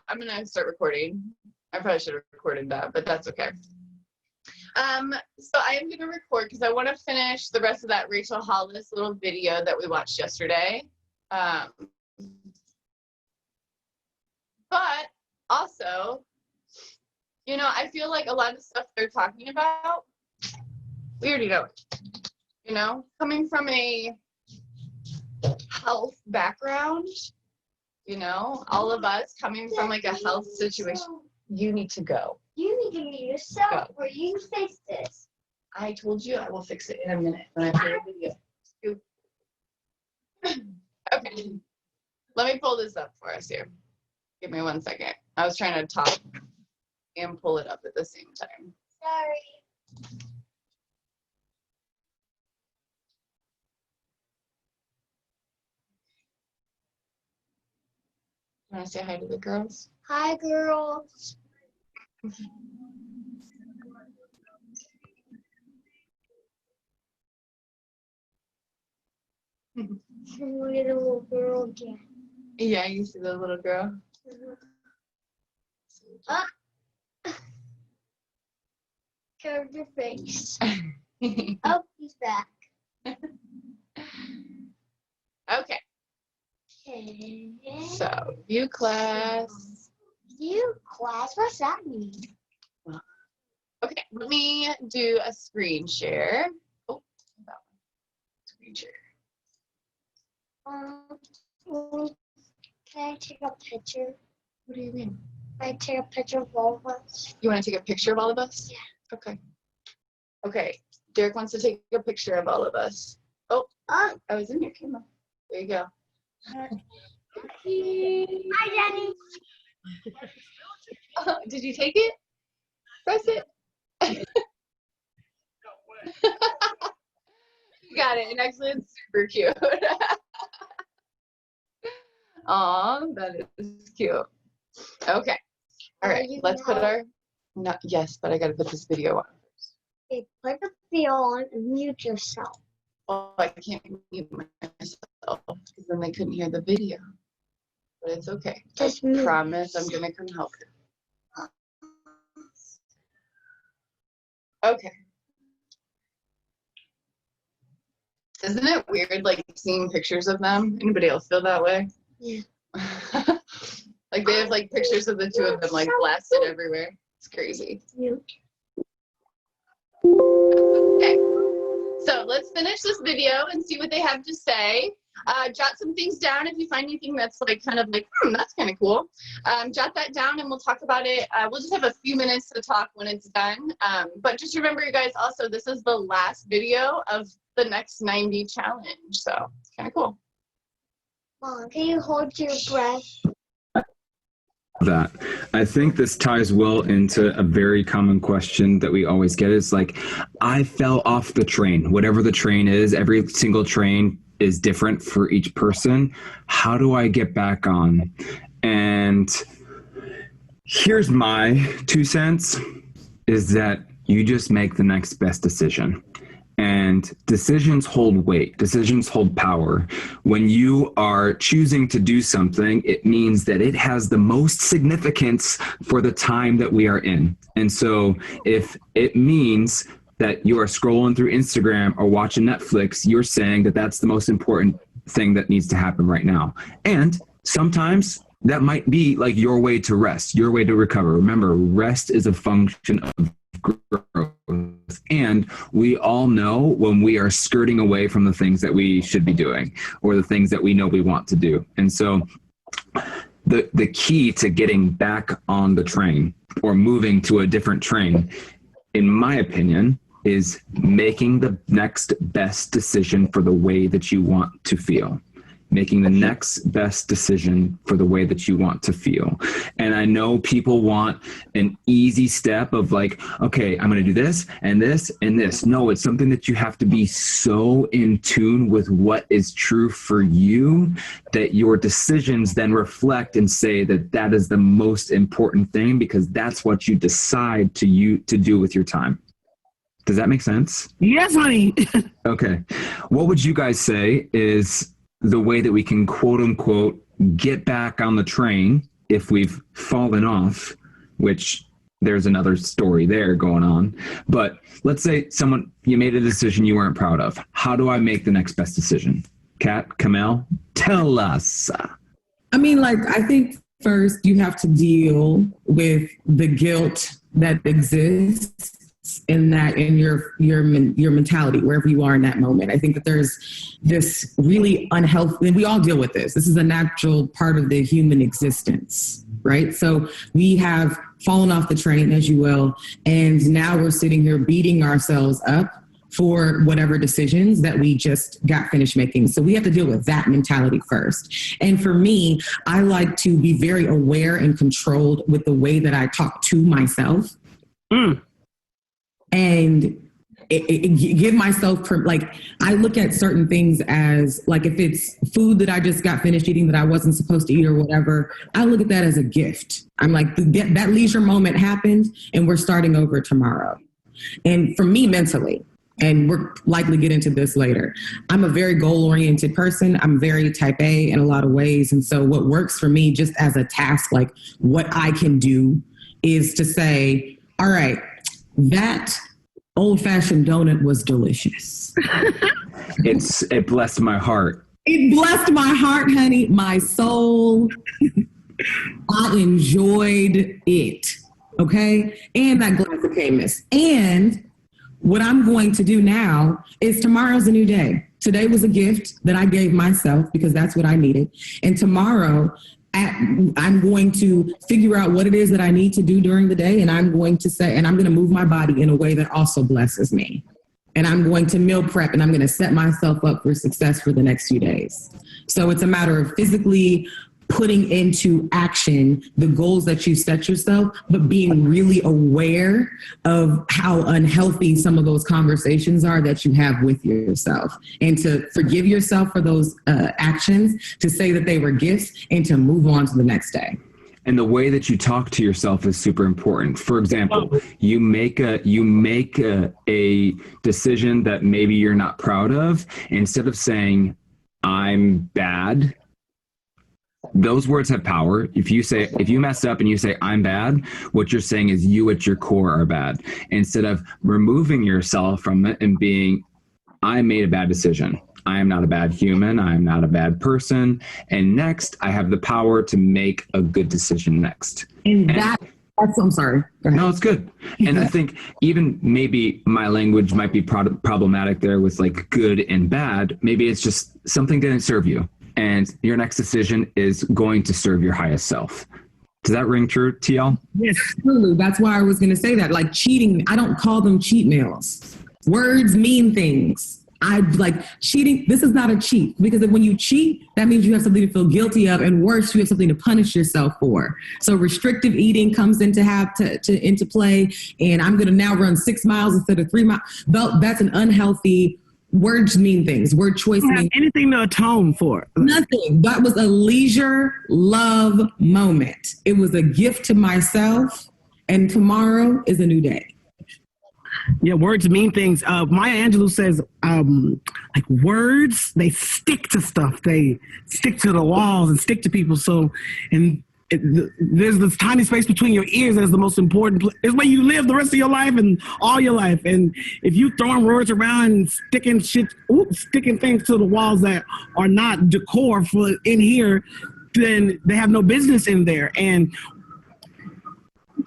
I'm gonna start recording. I probably should have recorded that, but that's okay. So I am gonna record because I want to finish the rest of that Rachel Hollis little video that we watched yesterday. But also, you know, I feel like a lot of stuff they're talking about, we already know it. You know, coming from a health background, you know, all of us coming from like a health situation. You need to go. You need to be yourself or you fix this. I told you I will fix it in a minute when I play the video. Okay. Let me pull this up for us here. Give me 1 second. I was trying to talk and pull it up at the same time. Sorry. You want to say hi to the girls? Hi, girls. Look at the little girl again. Yeah, you see the little girl. Covered your face. Oh, he's back. Okay. Okay. So, view class. View class? What's that mean? Okay, let me do a screen share. Oh, that one. Screen share. Can I take a picture? What do you mean? Can I take a picture of all of us? You want to take a picture of all of us? Yeah. Okay. Okay. Derek wants to take a picture of all of us. Oh, I was in your camera. There you go. Hi, Daddy. Oh, did you take it? Press it. You got it. And actually, it's super cute. Aw, that is cute. Okay. All right. Let's put our. Not yes, but I got to put this video on first. Okay, put the video on and mute yourself. Oh, I can't mute myself because then they couldn't hear the video. But it's okay. Just I mute. promise I'm gonna come help you. Okay. Isn't it weird, like seeing pictures of them? Anybody else feel that way? Yeah. Like they have like pictures of the two of them like blasted everywhere. It's crazy. Mute. Okay. So let's finish this video and see what they have to say. Jot some things down if you find anything that's like kind of like, that's kind of cool. Jot that down and we'll talk about it. We'll just have a few minutes to talk when it's done. But just remember, you guys, also, this is the last video of the next 90 challenge. So it's kind of cool. Mom, can you hold your breath? That I think this ties well into a very common question that we always get is like, I fell off the train. Whatever the train is, every single train is different for each person. How do I get back on? And here's my 2 cents is that you just make the next best decision. And decisions hold weight. Decisions hold power. When you are choosing to do something, it means that it has the most significance for the time that we are in. And so if it means that you are scrolling through Instagram or watching Netflix, you're saying that that's the most important thing that needs to happen right now. And sometimes that might be like your way to rest, your way to recover. Remember, rest is a function of growth. And we all know when we are skirting away from the things that we should be doing or the things that we know we want to do. And so the key to getting back on the train or moving to a different train, in my opinion, is making the next best decision for the way that you want to feel. Making the next best decision for the way that you want to feel. And I know people want an easy step of like, okay, I'm going to do this and this and this. No, it's something that you have to be so in tune with what is true for you that your decisions then reflect and say that that is the most important thing because that's what you decide to do with your time. Does that make sense? Yes, honey. Okay. What would you guys say is the way that we can quote unquote get back on the train if we've fallen off, which there's another story there going on. But let's say you made a decision you weren't proud of. How do I make the next best decision? Kat, Kamel, tell us. I mean, like, I think first you have to deal with the guilt that exists in your mentality, wherever you are in that moment. I think that there's this really unhealthy, and we all deal with this. This is a natural part of the human existence, right? So we have fallen off the train, as you will, and now we're sitting here beating ourselves up for whatever decisions that we just got finished making. So we have to deal with that mentality first. And for me, I like to be very aware and controlled with the way that I talk to myself. And give myself, like, I look at certain things as, like, if it's food that I just got finished eating that I wasn't supposed to eat or whatever, I look at that as a gift. I'm like, that leisure moment happened and we're starting over tomorrow. And for me, mentally, and we're likely get into this later, I'm a very goal-oriented person. I'm very type A in a lot of ways. And so what works for me just as a task, like what I can do, is to say, all right, that old-fashioned donut was delicious. It blessed my heart. It blessed my heart, honey, my soul. I enjoyed it, okay? And that glass of Camus. And what I'm going to do now is, tomorrow's a new day. Today was a gift that I gave myself because that's what I needed. And tomorrow, I'm going to figure out what it is that I need to do during the day. And I'm going to move my body in a way that also blesses me. And I'm going to meal prep, and I'm going to set myself up for success for the next few days. So it's a matter of physically putting into action the goals that you set yourself, but being really aware of how unhealthy some of those conversations are that you have with yourself, and to forgive yourself for those actions, to say that they were gifts, and to move on to the next day. And the way that you talk to yourself is super important. For example, you make a decision that maybe you're not proud of. Instead of saying, I'm bad, those words have power. If you mess up and you say, I'm bad, what you're saying is you at your core are bad. Instead of removing yourself from it and being, I made a bad decision. I am not a bad human. I am not a bad person. And next, I have the power to make a good decision next. I'm sorry. No, it's good. And I think even maybe my language might be problematic there with like good and bad. Maybe it's just something didn't serve you, and your next decision is going to serve your highest self. Does that ring true, TL? Yes, truly. That's why I was going to say that. Like cheating, I don't call them cheat meals. Words mean things. I like cheating. This is not a cheat, because when you cheat, that means you have something to feel guilty of, and worse, you have something to punish yourself for. So restrictive eating comes into play, and I'm going to now run 6 miles instead of 3 miles. That's an unhealthy. Words mean things. Word choice means anything to atone for. Nothing. That was a leisure love moment. It was a gift to myself, and tomorrow is a new day. Yeah, words mean things. Maya Angelou says, like words, they stick to stuff. They stick to the walls and stick to people. So, there's this tiny space between your ears that is the most important. It's where you live the rest of your life and all your life. And if you throwing words around and sticking things to the walls that are not decor for in here, then they have no business in there. And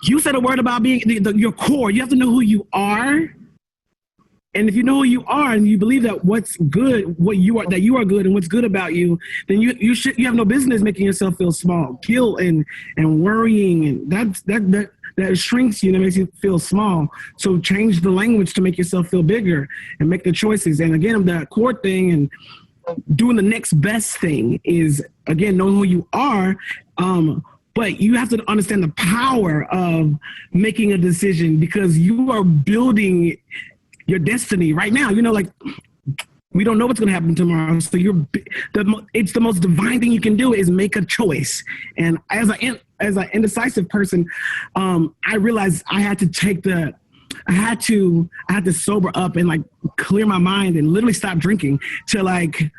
you said a word about being your core. You have to know who you are. And if you know who you are and you believe that what's good, that you are good and what's good about you, then you have no business making yourself feel small. Guilt and worrying, and that shrinks you and makes you feel small. So change the language to make yourself feel bigger and make the choices. And again, that core thing and doing the next best thing is, again, knowing who you are. But you have to understand the power of making a decision, because you are building your destiny right now. You know, like, we don't know what's going to happen tomorrow. So it's the most divine thing you can do is make a choice. And as an indecisive person, I realized I had to sober up and like clear my mind and literally stop drinking to like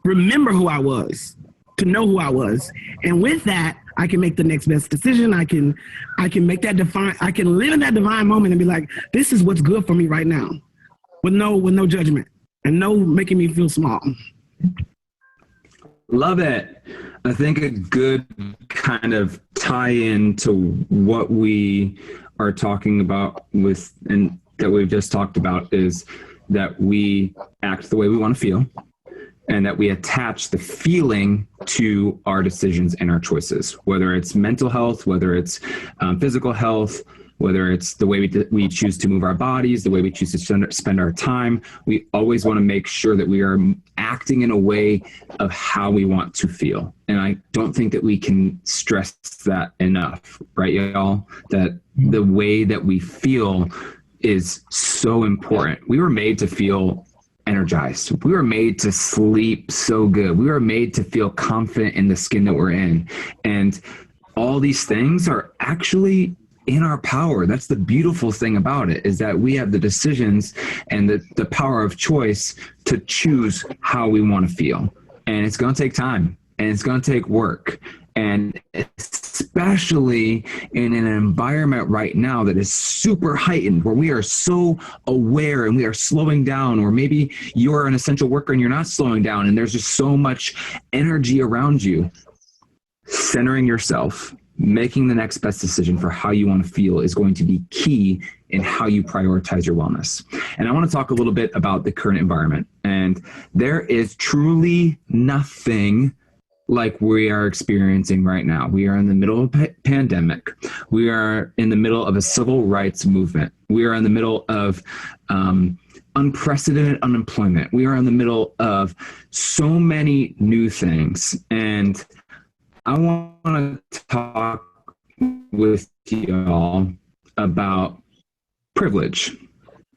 remember who I was, to know who I was. And with that, I can make the next best decision. I can make that I can live in that divine moment and be like, this is what's good for me right now, with no judgment and no making me feel small. Love it. I think a good kind of tie-in to what we are talking about with, and that we've just talked about, is that we act the way we want to feel, and that we attach the feeling to our decisions and our choices, whether it's mental health, whether it's physical health, whether it's the way we choose to move our bodies, the way we choose to spend our time. We always want to make sure that we are acting in a way of how we want to feel. And I don't think that we can stress that enough, right, y'all? That the way that we feel is so important. We were made to feel energized. We were made to sleep so good. We were made to feel confident in the skin that we're in. And all these things are actually in our power. That's the beautiful thing about it, is that we have the decisions and the power of choice to choose how we want to feel. And it's going to take time, and it's going to take work. And especially in an environment right now that is super heightened, where we are so aware and we are slowing down, or maybe you're an essential worker and you're not slowing down, and there's just so much energy around you. Centering yourself, making the next best decision for how you want to feel is going to be key in how you prioritize your wellness. And I want to talk a little bit about the current environment. And there is truly nothing like we are experiencing right now. We are in the middle of a pandemic. We are in the middle of a civil rights movement. We are in the middle of unprecedented unemployment. We are in the middle of so many new things. And I want to talk with y'all about privilege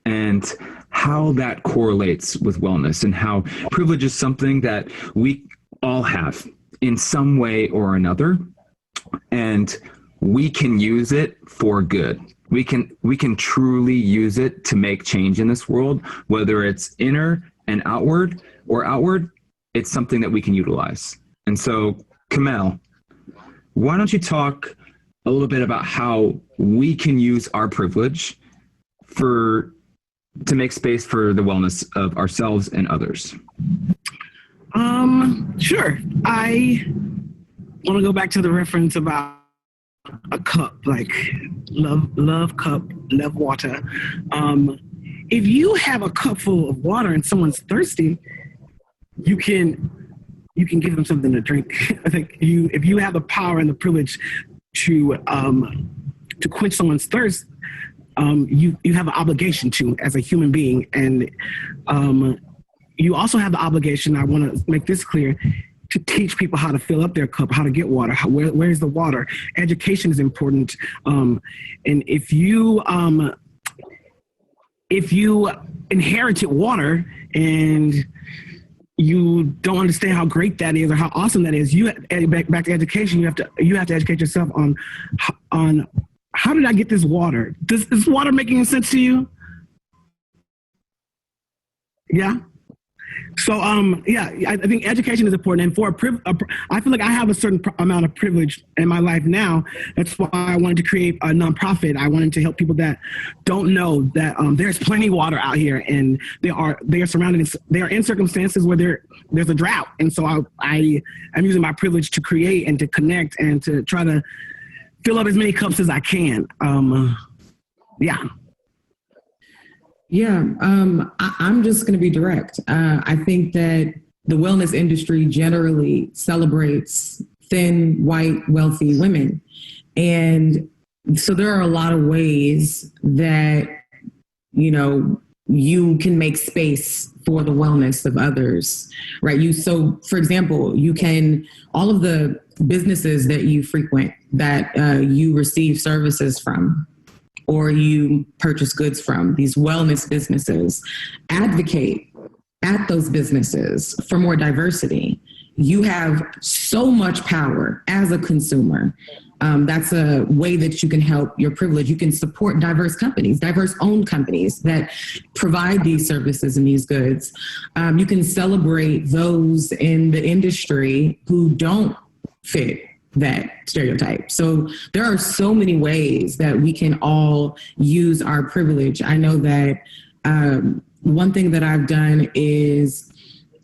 and how that correlates with wellness, and how privilege is something that we all have in some way or another, and we can use it for good. We can truly use it to make change in this world, whether it's inner and outward, or outward. It's something that we can utilize. And so, Kamel, why don't you talk a little bit about how we can use our privilege to make space for the wellness of ourselves and others? Sure. I want to go back to the reference about a cup, like love cup, love water. If you have a cup full of water and someone's thirsty, you can give them something to drink. I think if you have the power and the privilege to quench someone's thirst, you have an obligation to, as a human being. And you also have the obligation, I want to make this clear, to teach people how to fill up their cup, how to get water, where's the water. Education is important. And if you inherited water and you don't understand how great that is or how awesome that is, back to education, you have to educate yourself on how did I get this water? Is water making sense to you? Yeah. So, I think education is important. And I feel like I have a certain amount of privilege in my life now. That's why I wanted to create a nonprofit. I wanted to help people that don't know that there's plenty of water out here, and they are in circumstances where there's a drought. And so I'm using my privilege to create and to connect and to try to fill up as many cups as I can. Yeah, I'm just going to be direct. I think that the wellness industry generally celebrates thin, white, wealthy women. And so there are a lot of ways that, you can make space for the wellness of others, right? So for example, all of the businesses that you frequent, that you receive services from, or you purchase goods from, these wellness businesses, advocate at those businesses for more diversity. you have so much power as a consumer. That's a way that you can help your privilege. You can support diverse companies, diverse owned companies that provide these services and these goods. You can celebrate those in the industry who don't fit that stereotype. So there are so many ways that we can all use our privilege. I know that one thing that I've done is,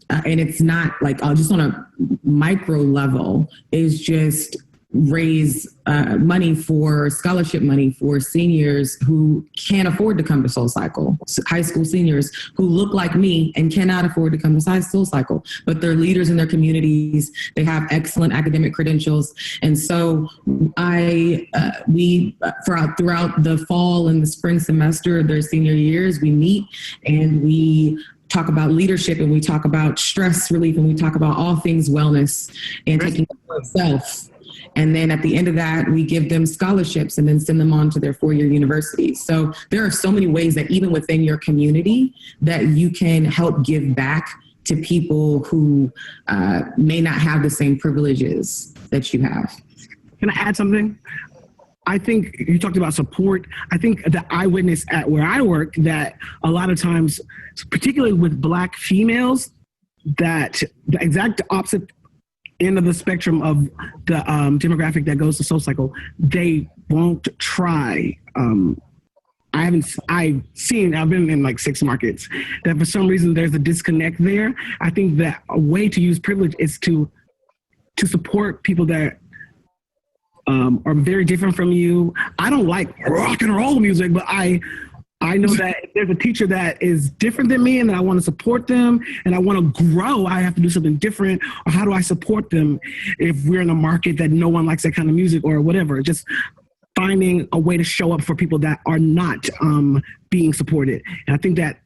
and it's not like just on a micro level, is just raise money for scholarship money for seniors who can't afford to come to Soul Cycle, high school seniors who look like me and cannot afford to come to Soul Cycle, but they're leaders in their communities. They have excellent academic credentials. And so throughout the fall and the spring semester of their senior years, we meet and we talk about leadership, and we talk about stress relief, and we talk about all things wellness and taking care of self. And then at the end of that, we give them scholarships and then send them on to their four-year universities. So there are so many ways that even within your community that you can help give back to people who may not have the same privileges that you have. Can I add something? I think you talked about support. I think the eyewitness at where I work, that a lot of times, particularly with Black females, that the exact opposite end of the spectrum of the demographic that goes to Soul Cycle, they won't try. I've been in like 6 markets, that for some reason there's a disconnect there. I think that a way to use privilege is to support people that are very different from you. I don't like rock and roll music, but I know that if there's a teacher that is different than me and that I want to support them and I want to grow, I have to do something different. Or how do I support them if we're in a market that no one likes that kind of music or whatever? Just finding a way to show up for people that are not being supported. And I think that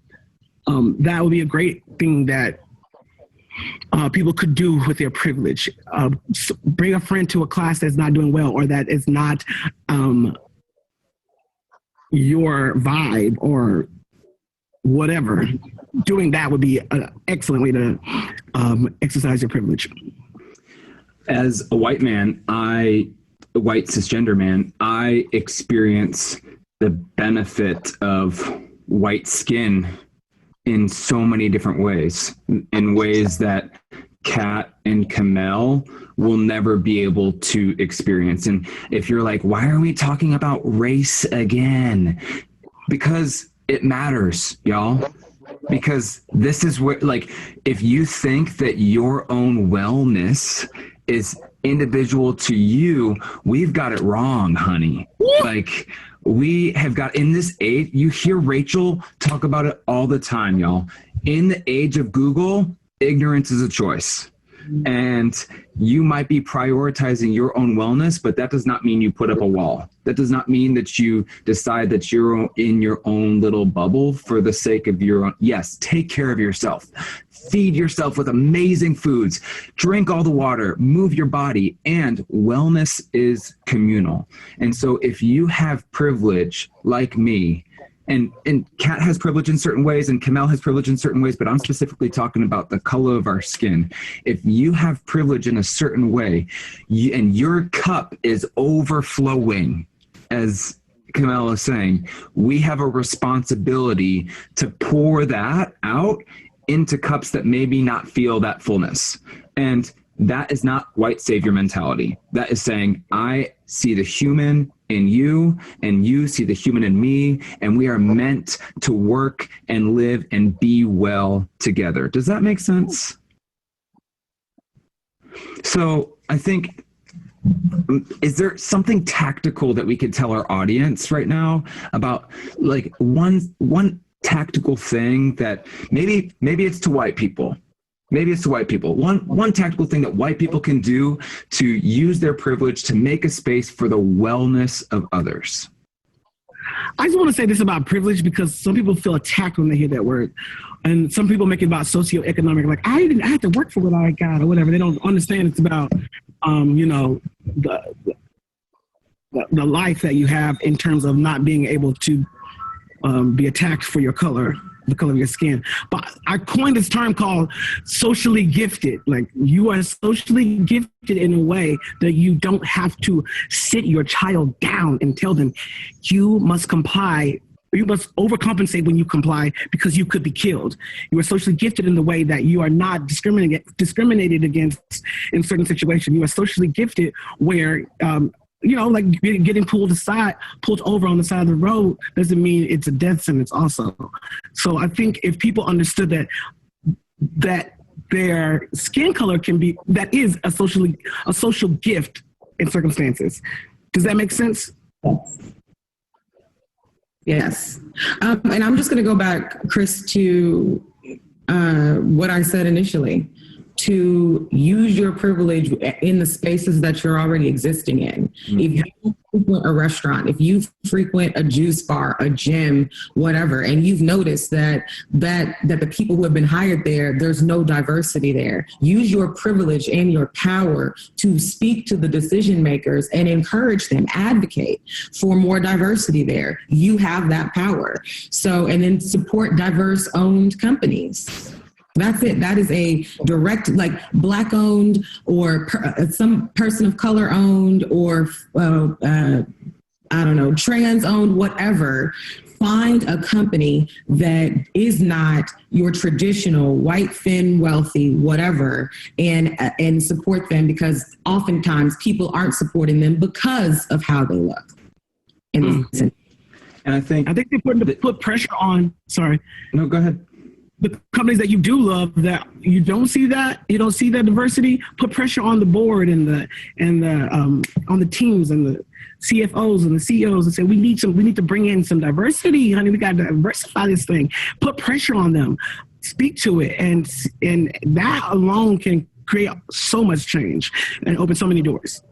that would be a great thing that people could do with their privilege. Bring a friend to a class that's not doing well or that is not your vibe or whatever. Doing that would be an excellent way to exercise your privilege. As a white man, a white cisgender man, I experience the benefit of white skin in so many different ways, in ways that Kat and Kamel will never be able to experience. And if you're like, why are we talking about race again? Because it matters, y'all. Because this is where, like, if you think that your own wellness is individual to you, we've got it wrong, honey. Like, we have got, in this age, you hear Rachel talk about it all the time, y'all. In the age of Google, ignorance is a choice. And you might be prioritizing your own wellness, but that does not mean you put up a wall. That does not mean that you decide that you're in your own little bubble for the sake of your own. Yes, take care of yourself. Feed yourself with amazing foods. Drink all the water. Move your body. And wellness is communal. And so if you have privilege like me, and Kat has privilege in certain ways, and Kamel has privilege in certain ways, but I'm specifically talking about the color of our skin. If you have privilege in a certain way, and your cup is overflowing, as Kamel is saying, we have a responsibility to pour that out into cups that maybe not feel that fullness. And that is not white savior mentality. That is saying, I see the human in you, and you see the human in me, and we are meant to work and live and be well together. Does that make sense? So I think, is there something tactical that we could tell our audience right now about, like, one tactical thing that maybe it's to white people? Maybe it's to white people. One tactical thing that white people can do to use their privilege to make a space for the wellness of others. I just want to say this about privilege, because some people feel attacked when they hear that word. And some people make it about socioeconomic, like, I had to work for what I got or whatever. They don't understand it's about, the life that you have in terms of not being able to be attacked for your color the color of your skin. But I coined this term called socially gifted. Like, you are socially gifted in a way that you don't have to sit your child down and tell them you must comply. You must overcompensate when you comply because you could be killed. You are socially gifted in the way that you are not discriminated against in certain situations. You are socially gifted where, like getting pulled over on the side of the road doesn't mean it's a death sentence also. So I think if people understood that their skin color that is a social gift in circumstances. Does that make sense? Yes. And I'm just going to go back, Chris, to what I said initially, to use your privilege in the spaces that you're already existing in. Mm-hmm. If you frequent a restaurant, if you frequent a juice bar, a gym, whatever, and you've noticed that the people who have been hired there's no diversity there, use your privilege and your power to speak to the decision makers and encourage them, advocate for more diversity there. You have that power. So, and then support diverse owned companies. That's it. That is a direct, like Black owned or some person of color owned or, trans owned, whatever. Find a company that is not your traditional white, thin, wealthy, whatever, and support them, because oftentimes people aren't supporting them because of how they look. And I think they put pressure on. Sorry. No, go ahead. The companies that you do love, that you don't see that diversity, put pressure on the board and on the teams and the CFOs and the CEOs and say, we need to bring in some diversity, honey. We got to diversify this thing. Put pressure on them, speak to it, and that alone can create so much change and open so many doors.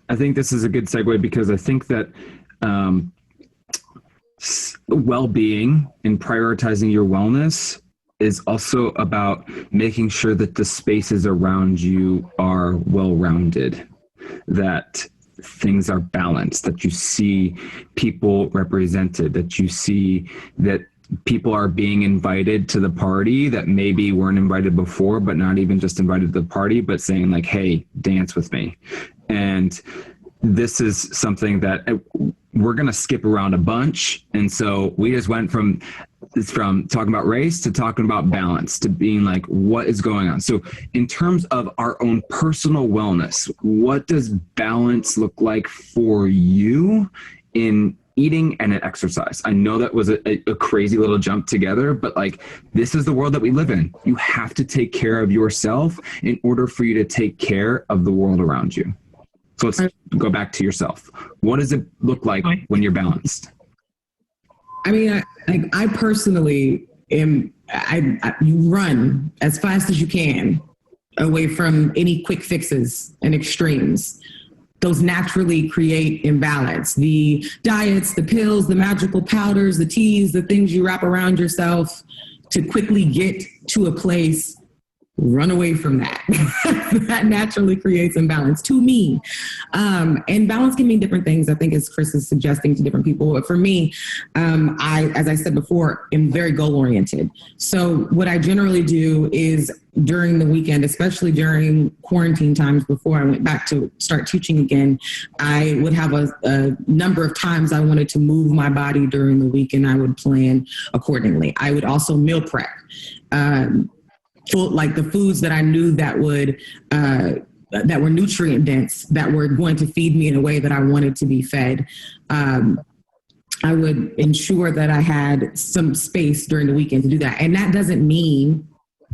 I think this is a good segue, because I think that well-being and prioritizing your wellness is also about making sure that the spaces around you are well-rounded, that things are balanced, that you see people represented, that you see that people are being invited to the party that maybe weren't invited before, but not even just invited to the party, but saying like, hey, dance with me. And this is something that we're going to skip around a bunch. And so we just went from talking about race to talking about balance to being like, what is going on? So in terms of our own personal wellness, what does balance look like for you in eating and in exercise? I know that was a crazy little jump together, but like, this is the world that we live in. You have to take care of yourself in order for you to take care of the world around you. So let's go back to yourself. What does it look like when you're balanced? I mean, I personally am, you run as fast as you can away from any quick fixes and extremes. Those naturally create imbalance. The diets, the pills, the magical powders, the teas, the things you wrap around yourself to quickly get to a place, run away from that. That naturally creates imbalance to me. And balance can mean different things, I think, as Chris is suggesting to different people. But for me, as I said before, am very goal-oriented. So what I generally do is during the weekend, especially during quarantine times before I went back to start teaching again, I would have a number of times I wanted to move my body during the week, and I would plan accordingly. I would also meal prep. Like the foods that I knew that were nutrient dense, that were going to feed me in a way that I wanted to be fed. I would ensure that I had some space during the weekend to do that. And that doesn't mean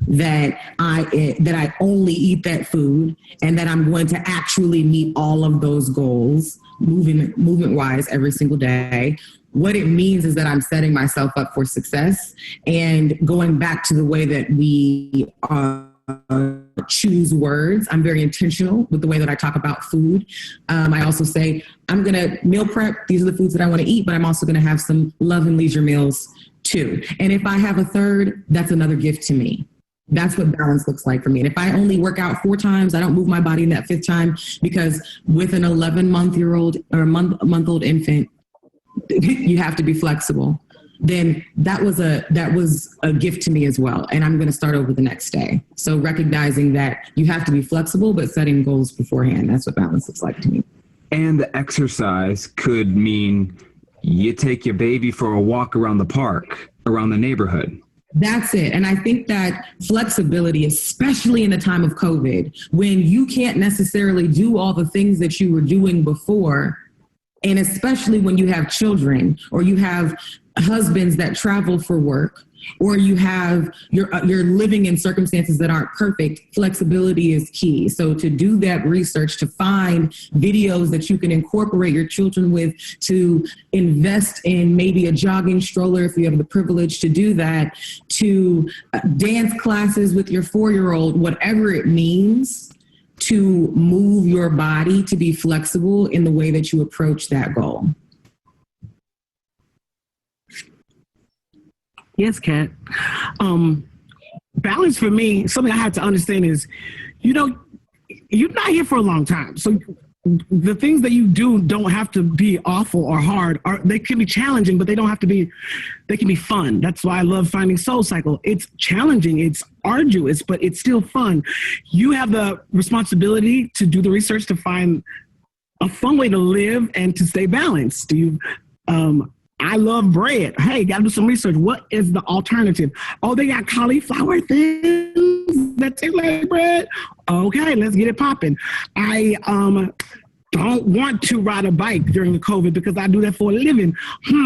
that I only eat that food and that I'm going to actually meet all of those goals movement wise every single day. What it means is that I'm setting myself up for success, and going back to the way that we choose words. I'm very intentional with the way that I talk about food. I also say, I'm going to meal prep. These are the foods that I want to eat, but I'm also going to have some love and leisure meals too. And if I have a third, that's another gift to me. That's what balance looks like for me. And if I only work out 4 times, I don't move my body in that 5th time, because with an 11-month-old or a month-old infant, you have to be flexible. then that was a gift to me as well. And I'm going to start over the next day. So recognizing that you have to be flexible, but setting goals beforehand. That's what balance looks like to me. And the exercise could mean you take your baby for a walk around the park, around the neighborhood. That's it. And I think that flexibility, especially in the time of COVID, when you can't necessarily do all the things that you were doing before, and especially when you have children or you have husbands that travel for work, or you're living in circumstances that aren't perfect, flexibility is key. So to do that research, to find videos that you can incorporate your children with, to invest in maybe a jogging stroller if you have the privilege to do that, to dance classes with your 4-year-old, whatever it means to move your body to be flexible in the way that you approach that goal. Yes, Kat. Balance for me, something I had to understand is, you're not here for a long time. So the things that you do don't have to be awful or hard, or they can be challenging, but they don't have to be, they can be fun. That's why I love finding Soul Cycle. It's challenging, it's arduous, but it's still fun. You have the responsibility to do the research to find a fun way to live and to stay balanced. I love bread. Hey, got to do some research. What is the alternative? Oh, they got cauliflower things that taste like bread. Okay, let's get it popping. I don't want to ride a bike during the COVID because I do that for a living.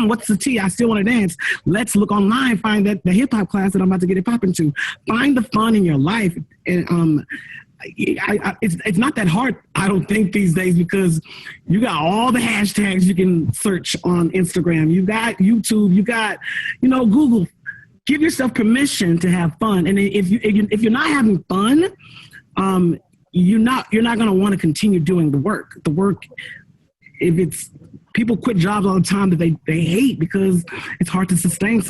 What's the tea? I still want to dance. Let's look online, find the hip hop class that I'm about to get it popping to. Find the fun in your life. And it's not that hard, I don't think, these days, because you got all the hashtags you can search on Instagram. You got YouTube. You got, Google. Give yourself permission to have fun. And if you're not having fun, you're not going to want to continue doing the work. The work, if it's people quit jobs all the time that they hate because it's hard to sustain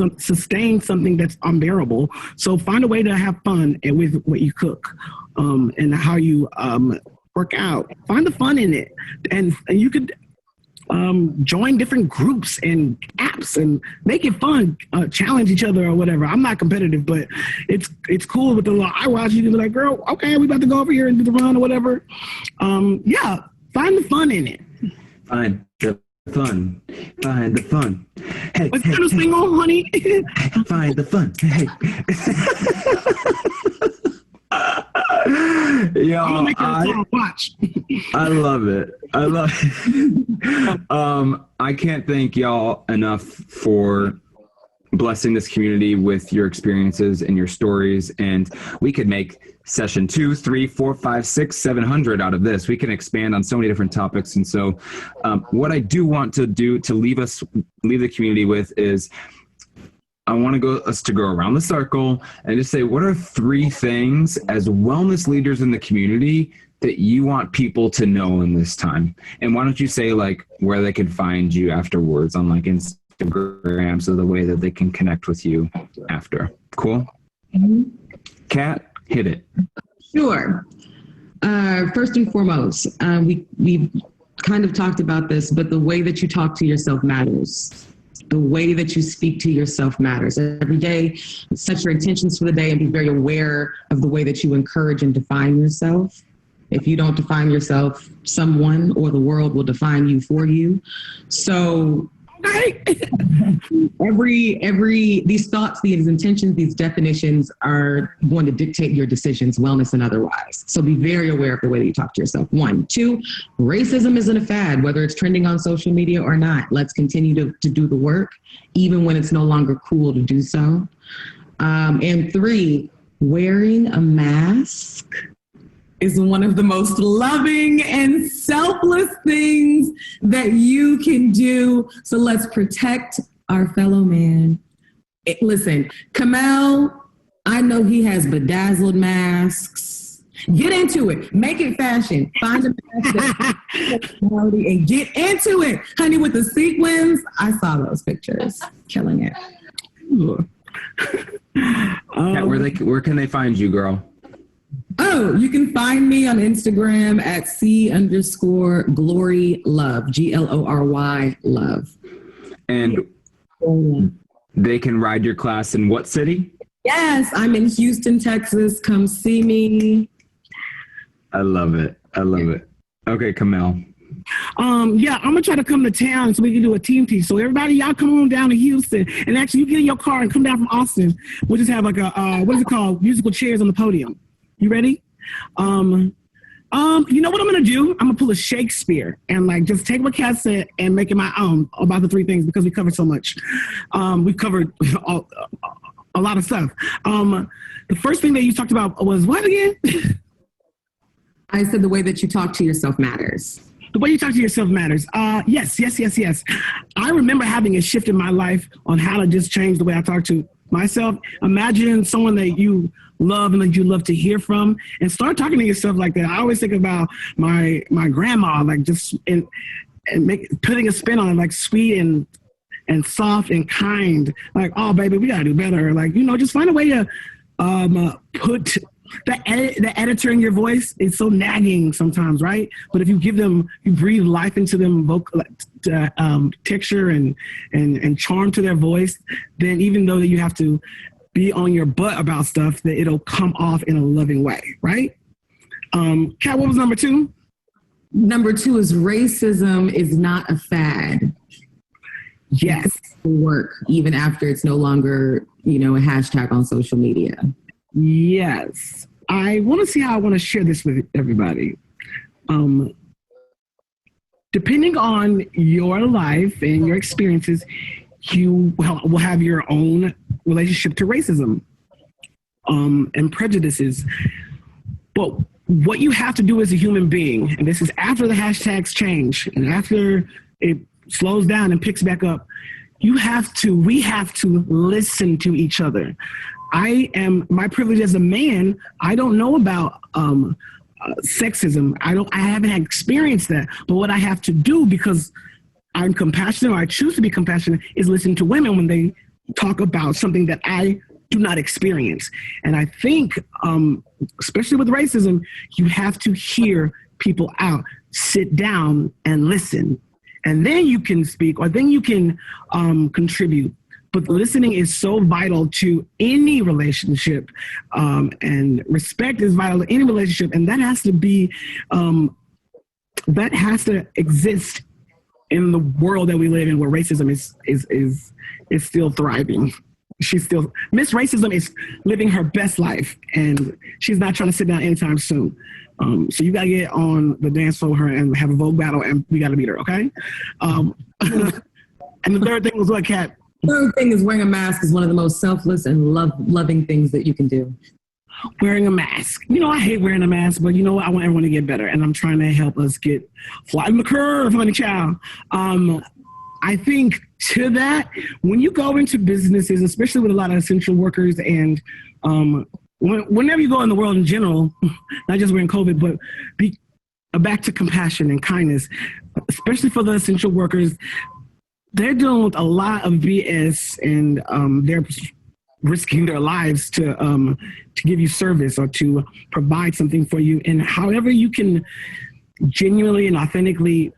something that's unbearable. So find a way to have fun with what you cook. And how you work out. Find the fun in it. And you could join different groups and apps and make it fun, challenge each other or whatever. I'm not competitive, but it's cool with the little iWatch. You can be like, girl, okay, we about to go over here and do the run or whatever. Yeah, find the fun in it. Find the fun. Find the fun. Hey, what's the thing on, honey? Find the fun. Hey. Yo, I'm gonna make it watch. I love it. I can't thank y'all enough for blessing this community with your experiences and your stories. And we could make session 2, 3, 4, 5, 6, 700 out of this. We can expand on so many different topics. And so what I do want to do to leave the community with is, I want us to go around the circle and just say, what are 3 things as wellness leaders in the community that you want people to know in this time? And why don't you say where they can find you afterwards on Instagram, so the way that they can connect with you after. Cool? Kat, hit it. Sure. First and foremost, we kind of talked about this, but the way that you talk to yourself matters. The way that you speak to yourself matters. Every day, set your intentions for the day and be very aware of the way that you encourage and define yourself. If you don't define yourself, someone or the world will define you for you. So these thoughts, these intentions, these definitions are going to dictate your decisions, wellness and otherwise. So be very aware of the way that you talk to yourself. 1, 2, racism isn't a fad, whether it's trending on social media or not. Let's continue to do the work, even when it's no longer cool to do so. And 3, wearing a mask is one of the most loving and selfless things that you can do. So let's protect our fellow man. Listen, Kamel, I know he has bedazzled masks. Get into it. Make it fashion. Find a mask and get into it. Honey, with the sequins, I saw those pictures. Killing it. Where can they find you, girl? Oh, you can find me on Instagram at C_glorylove, GLORY love. And They can ride your class in what city? Yes, I'm in Houston, Texas. Come see me. I love it. I love it. Okay, Camille. Yeah, I'm gonna try to come to town so we can do a team teach. So everybody, y'all come on down to Houston, and actually you get in your car and come down from Austin. We'll just have like a what is it called? Musical chairs on the podium. You ready? You know what I'm gonna do? I'm gonna pull a Shakespeare and like just take what Kat said and make it my own about the three things because we covered so much. We covered a lot of stuff. The first thing that you talked about was what again? I said the way that you talk to yourself matters. The way you talk to yourself matters. Yes. I remember having a shift in my life on how to just change the way I talk to myself. Imagine someone that you love and that you love to hear from and start talking to yourself like that. I always think about my grandma, like just putting a spin on it, like sweet and soft and kind. Like, oh, baby, we got to do better. Like, just find a way to put the editor in your voice is so nagging sometimes, right? But if you breathe life into them, texture and charm to their voice, then even though you have to be on your butt about stuff, that it'll come off in a loving way, right? Kat, what was number 2? Number 2 is racism is not a fad. Yes. It will work even after it's no longer, a hashtag on social media. Yes. I want to see how I want to share this with everybody. Depending on your life and your experiences, you will have your own relationship to racism and prejudices. But what you have to do as a human being, and this is after the hashtags change and after it slows down and picks back up, we have to listen to each other. My privilege as a man, I don't know about sexism. I haven't had experienced that. But what I have to do, because I'm compassionate, or I choose to be compassionate, is listen to women when they talk about something that I do not experience. And I think, especially with racism, you have to hear people out, sit down and listen. And then you can speak, or then you can contribute. But listening is so vital to any relationship, and respect is vital to any relationship, and that has to exist in the world that we live in, where racism is still thriving. Miss Racism is living her best life, and she's not trying to sit down anytime soon. So you gotta get on the dance floor with her and have a Vogue battle, and we gotta beat her, okay? And the third thing was what, Kat? Third thing is wearing a mask is one of the most selfless and loving things that you can do. Wearing a mask. I hate wearing a mask, but you know what? I want everyone to get better, and I'm trying to help us get flatten the curve, honey child. I think to that, when you go into businesses, especially with a lot of essential workers, and whenever you go in the world in general, not just wearing COVID, but be back to compassion and kindness, especially for the essential workers. They're dealing with a lot of BS, and they're risking their lives to give you service or to provide something for you. And however you can genuinely and authentically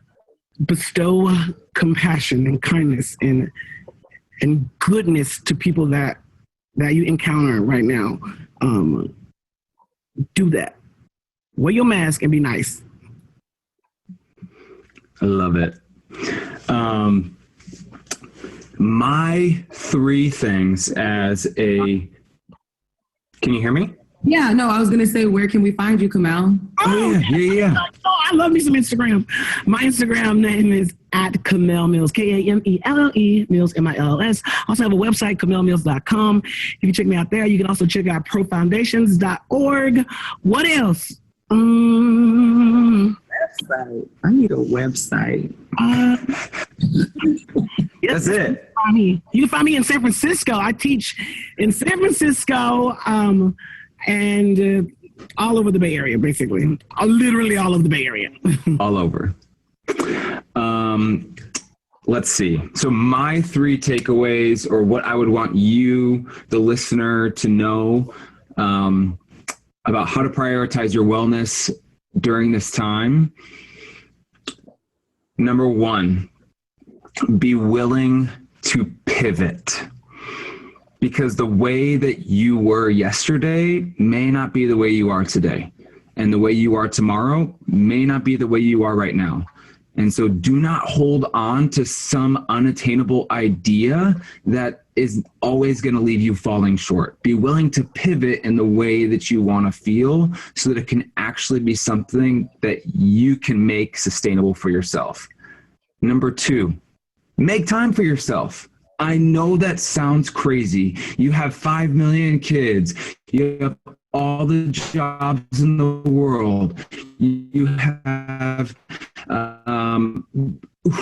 bestow compassion and kindness and goodness to people that you encounter right now, do that. Wear your mask and be nice. I love it. My 3 things as a... Can you hear me? Yeah, no, I was going to say, where can we find you, Kamal? Oh, yeah. Oh, I love me some Instagram. My Instagram name is @Camille Mills, Kamelle Mills, Mills. I also have a website, CamilleMills.com. You can check me out there. You can also check out profoundations.org. What else? Website. I need a website. That's it. You can find me in San Francisco. I teach in San Francisco and all over the Bay Area, basically. Literally all over the Bay Area. All over. Let's see. So my 3 takeaways, or what I would want you, the listener, to know about how to prioritize your wellness during this time. Number 1, be willing to pivot. because the way that you were yesterday may not be the way you are today. And the way you are tomorrow may not be the way you are right now. And so do not hold on to some unattainable idea that is always going to leave you falling short. Be willing to pivot in the way that you want to feel so that it can actually be something that you can make sustainable for yourself. Number 2, make time for yourself. I know that sounds crazy. You have 5 million kids. You have all the jobs in the world. You have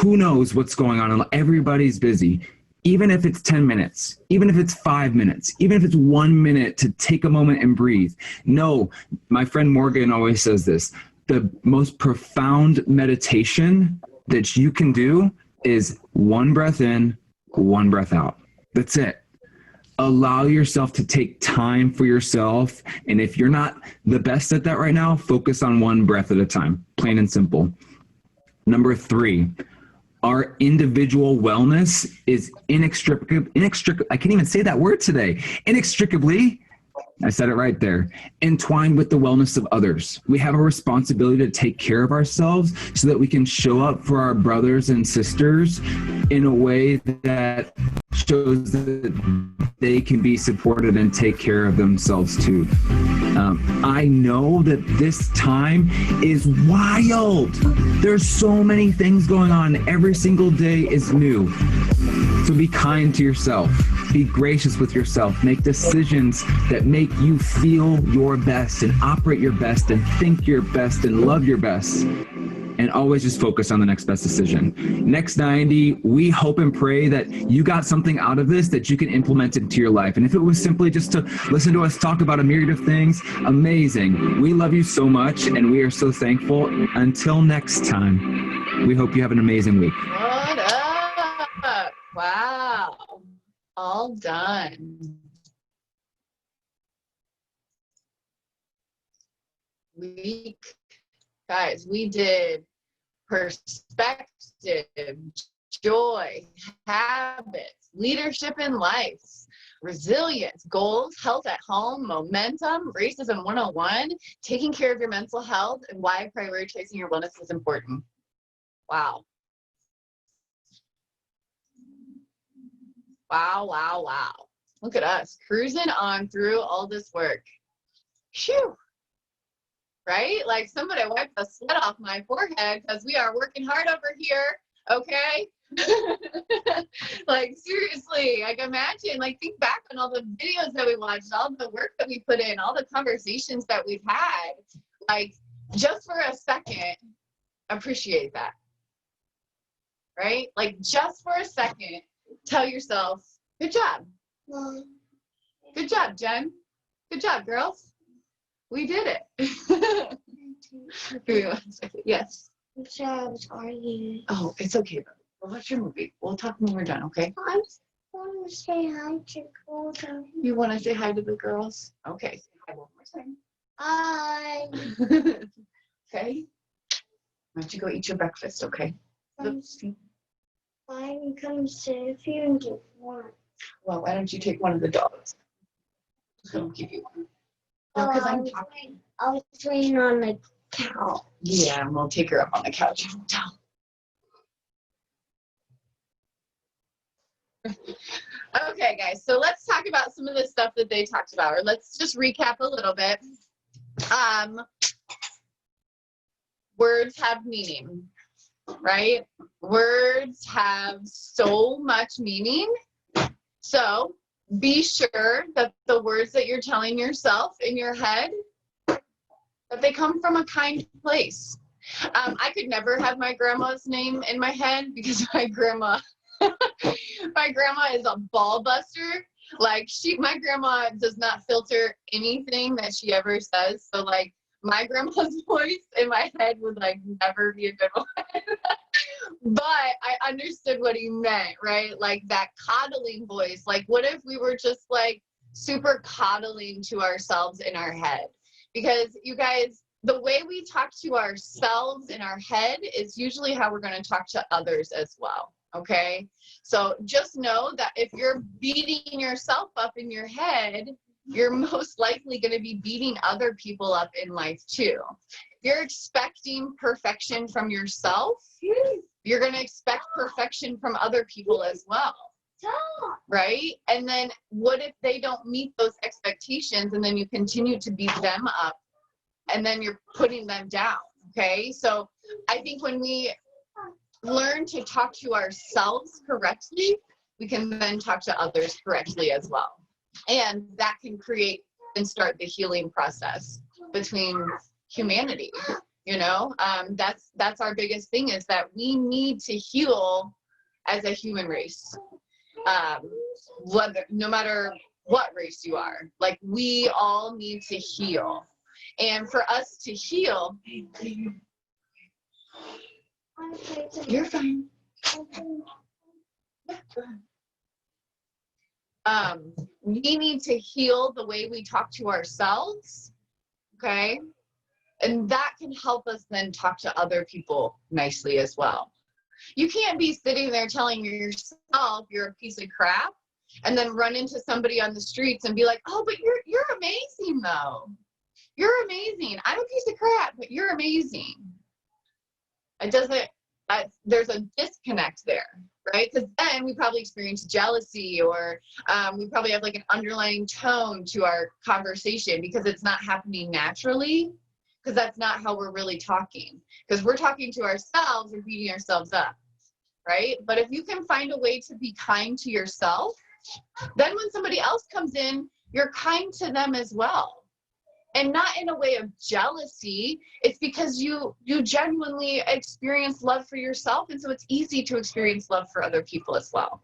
who knows what's going on. Everybody's busy. Even if it's 10 minutes, even if it's 5 minutes, even if it's 1 minute to take a moment and breathe. No, my friend Morgan always says this. The most profound meditation that you can do is 1 breath in, 1 breath out. That's it. Allow yourself to take time for yourself. And if you're not the best at that right now, focus on 1 breath at a time, plain and simple. Number 3, our individual wellness is inextricably, I can't even say that word today, inextricably, I said it right there, entwined with the wellness of others. We have a responsibility to take care of ourselves so that we can show up for our brothers and sisters in a way that shows that they can be supported and take care of themselves too. I know that this time is wild. There's so many things going on. Every single day is new. So be kind to yourself. Be gracious with yourself. Make decisions that make you feel your best and operate your best and think your best and love your best. And always just focus on the next best decision. Next 90, we hope and pray that you got something out of this that you can implement into your life. And if it was simply just to listen to us talk about a myriad of things, amazing. We love you so much and we are so thankful. Until next time, we hope you have an amazing week. What up? Wow. All done. Guys, we did perspective, joy, habits, leadership in life, resilience, goals, health at home, momentum, racism 101, taking care of your mental health, and why prioritizing your wellness is important. Wow. Wow, wow, wow. Look at us cruising on through all this work. Phew. Right? Like somebody wiped the sweat off my forehead because we are working hard over here. Okay. Like seriously, like imagine, like think back on all the videos that we watched, all the work that we put in, all the conversations that we've had. Like just for a second, appreciate that. Right? Like just for a second, tell yourself, good job. Good job, Jen. Good job, girls. We did it. Give me 1 second. Yes. I'm sorry I was arguing. Oh, it's okay, bro. We'll watch your movie. We'll talk when we're done, okay? I want to say hi to girls. You want to say hi to the girls? Okay. Say hi one more time. Hi. Okay. Why don't you go eat your breakfast, okay? I can come sit if you and get one. Well, why don't you take one of the dogs? I'll give you one. No, because I'm talking. I was laying on the couch. Yeah, and we'll take her up on the couch. Okay, guys, so let's talk about some of the stuff that they talked about, or let's just recap a little bit. Words have meaning, right? Words have so much meaning. So be sure that the words that you're telling yourself in your head, that they come from a kind place. I could never have my grandma's name in my head because my grandma is a ball buster. Like my grandma does not filter anything that she ever says. So like my grandma's voice in my head would like never be a good one. But I understood what he meant, right? Like that coddling voice. Like what if we were just like super coddling to ourselves in our head? Because you guys, the way we talk to ourselves in our head is usually how we're going to talk to others as well. Okay. So just know that if you're beating yourself up in your head, you're most likely going to be beating other people up in life too. If you're expecting perfection from yourself, you're going to expect perfection from other people as well. Right? And then what if they don't meet those expectations and then you continue to beat them up and then you're putting them down? Okay. So I think when we learn to talk to ourselves correctly, we can then talk to others correctly as well. And that can create and start the healing process between humanity. You know, that's our biggest thing, is that we need to heal as a human race. No matter what race you are, like, we all need to heal. And for us to heal, you're fine. We need to heal the way we talk to ourselves, okay? And that can help us then talk to other people nicely as well. You can't be sitting there telling yourself you're a piece of crap and then run into somebody on the streets and be like, oh, but you're amazing though. You're amazing. I'm a piece of crap, but you're amazing. It doesn't, there's a disconnect there, right? Because then we probably experience jealousy, or we probably have like an underlying tone to our conversation because it's not happening naturally, because that's not how we're really talking. Because we're talking to ourselves, we're beating ourselves up, right? But if you can find a way to be kind to yourself, then when somebody else comes in, you're kind to them as well. And not in a way of jealousy. It's because you genuinely experience love for yourself. And so it's easy to experience love for other people as well.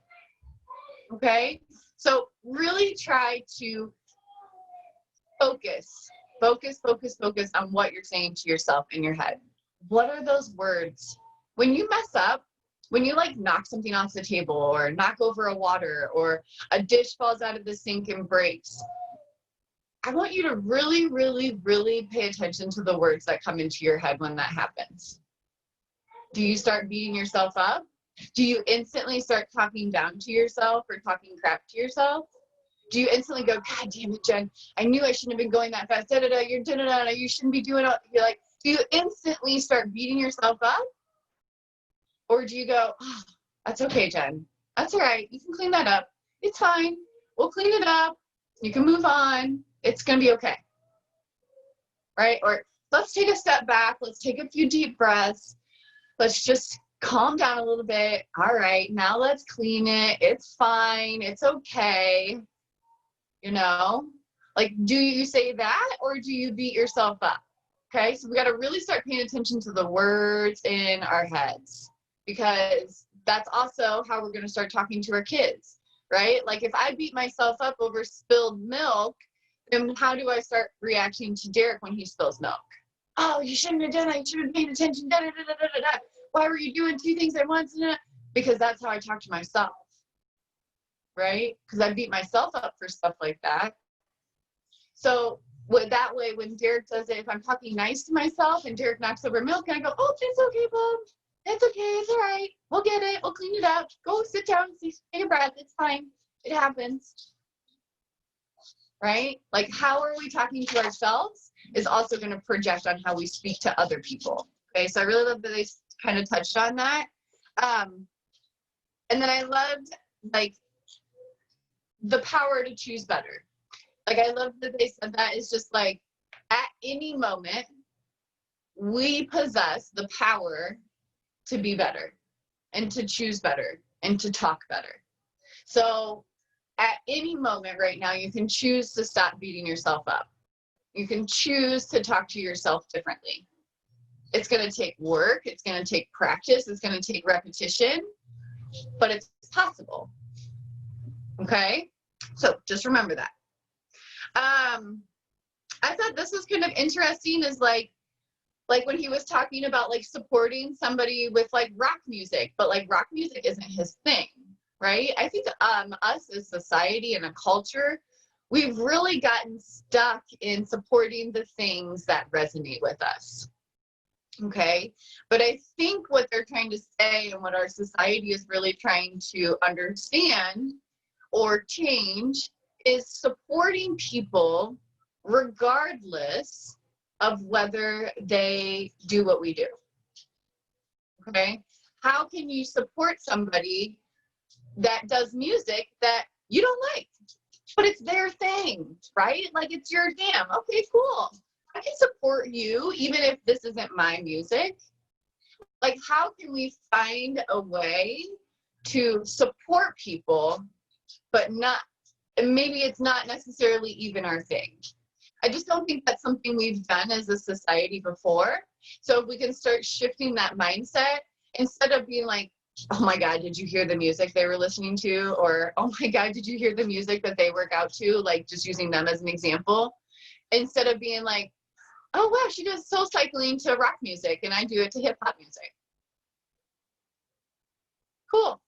Okay? So really try to focus on what you're saying to yourself in your head. What are those words? When you mess up, when you like knock something off the table, or knock over a water, or a dish falls out of the sink and breaks, I want you to really, really, really pay attention to the words that come into your head when that happens. Do you start beating yourself up? Do you instantly start talking down to yourself or talking crap to yourself? Do you instantly go, God damn it, Jen, I knew I shouldn't have been going that fast. Da-da-da, you're da-da-da, you shouldn't be doing it. You're like, do you instantly start beating yourself up? Or do you go, oh, that's okay, Jen. That's all right. You can clean that up. It's fine. We'll clean it up. You can move on. It's going to be okay. Right? Or let's take a step back. Let's take a few deep breaths. Let's just calm down a little bit. All right, now let's clean it. It's fine. It's okay. You know, like, do you say that, or do you beat yourself up? Okay, so we got to really start paying attention to the words in our heads, because that's also how we're going to start talking to our kids, right? Like, if I beat myself up over spilled milk, then how do I start reacting to Derek when he spills milk? Oh, you shouldn't have done that. You should have paid attention. Da, da, da, da, da, da. Why were you doing two things at once? Because that's how I talk to myself, right? Because I beat myself up for stuff like that. So that way, when Derek does it, if I'm talking nice to myself and Derek knocks over milk, and I go, oh, it's okay, Bob. It's okay. It's all right. We'll get it. We'll clean it up. Go sit down. Take a breath. It's fine. It happens. Right? Like, how are we talking to ourselves is also going to project on how we speak to other people. Okay, so I really love that they kind of touched on that. And then I loved, like, the power to choose better. Like, I love that they said that is just like, at any moment, we possess the power to be better and to choose better and to talk better. So at any moment right now, you can choose to stop beating yourself up. You can choose to talk to yourself differently. It's going to take work. It's going to take practice. It's going to take repetition, but it's possible. Okay? So just remember that. I thought this was kind of interesting, is like when he was talking about like supporting somebody with like rock music, but like rock music isn't his thing. Right? I think us as society and a culture, we've really gotten stuck in supporting the things that resonate with us. Okay, but I think what they're trying to say and what our society is really trying to understand or change is supporting people regardless of whether they do what we do. Okay, how can you support somebody that does music that you don't like, but it's their thing, right? Like, it's your jam. Okay, cool. I can support you even if this isn't my music. Like, how can we find a way to support people, but not, and maybe it's not necessarily even our thing. I just don't think that's something we've done as a society before. So if we can start shifting that mindset, instead of being like, oh my God, did you hear the music they were listening to? Or, oh my God, did you hear the music that they work out to? Like, just using them as an example. Instead of being like, oh wow, she does soul cycling to rock music and I do it to hip hop music. Cool.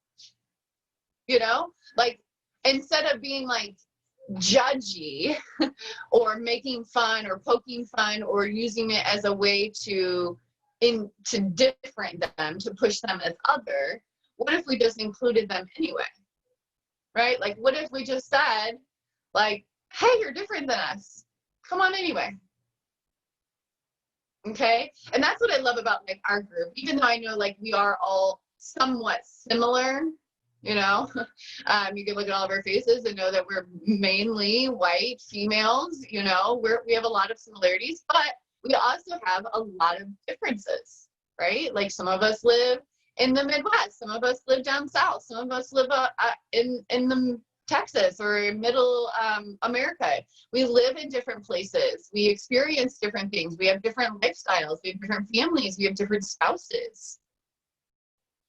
You know, like, instead of being like judgy or making fun or poking fun or using it as a way to different them, to push them as other, what if we just included them anyway? Right? Like, what if we just said, like, hey, you're different than us. Come on anyway. Okay? And that's what I love about like our group, even though I know like we are all somewhat similar, you know. You can look at all of our faces and know that we're mainly white females, you know. We have a lot of similarities, but we also have a lot of differences, right? Like, some of us live in the Midwest, some of us live down south, some of us live in the Texas or in middle America. We live in different places. We experience different things. We have different lifestyles. We have different families. We have different spouses.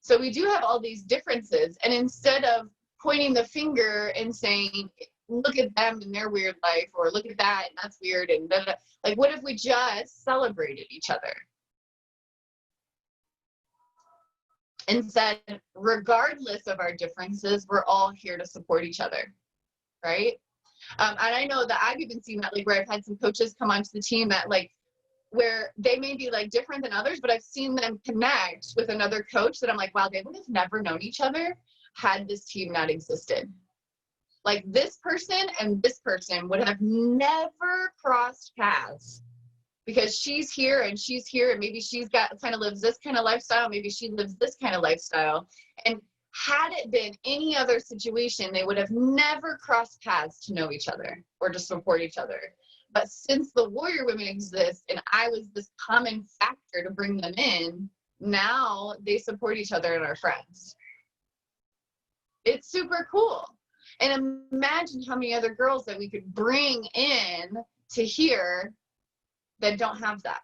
So we do have all these differences. And instead of pointing the finger and saying, look at them and their weird life, or look at that and that's weird, and da, da, da. Like, what if we just celebrated each other and said, regardless of our differences, we're all here to support each other, right? And I know that I've even seen that, like, where I've had some coaches come onto the team that, like, where they may be like different than others, but I've seen them connect with another coach that I'm like, wow, they would have never known each other had this team not existed. Like, this person and this person would have never crossed paths because she's here and she's here, and maybe she's got kind of lives this kind of lifestyle, maybe she lives this kind of lifestyle. And had it been any other situation, they would have never crossed paths to know each other or to support each other. But since the Warrior Women exist and I was this common factor to bring them in, now they support each other and are friends. It's super cool. And imagine how many other girls that we could bring in to here that don't have that,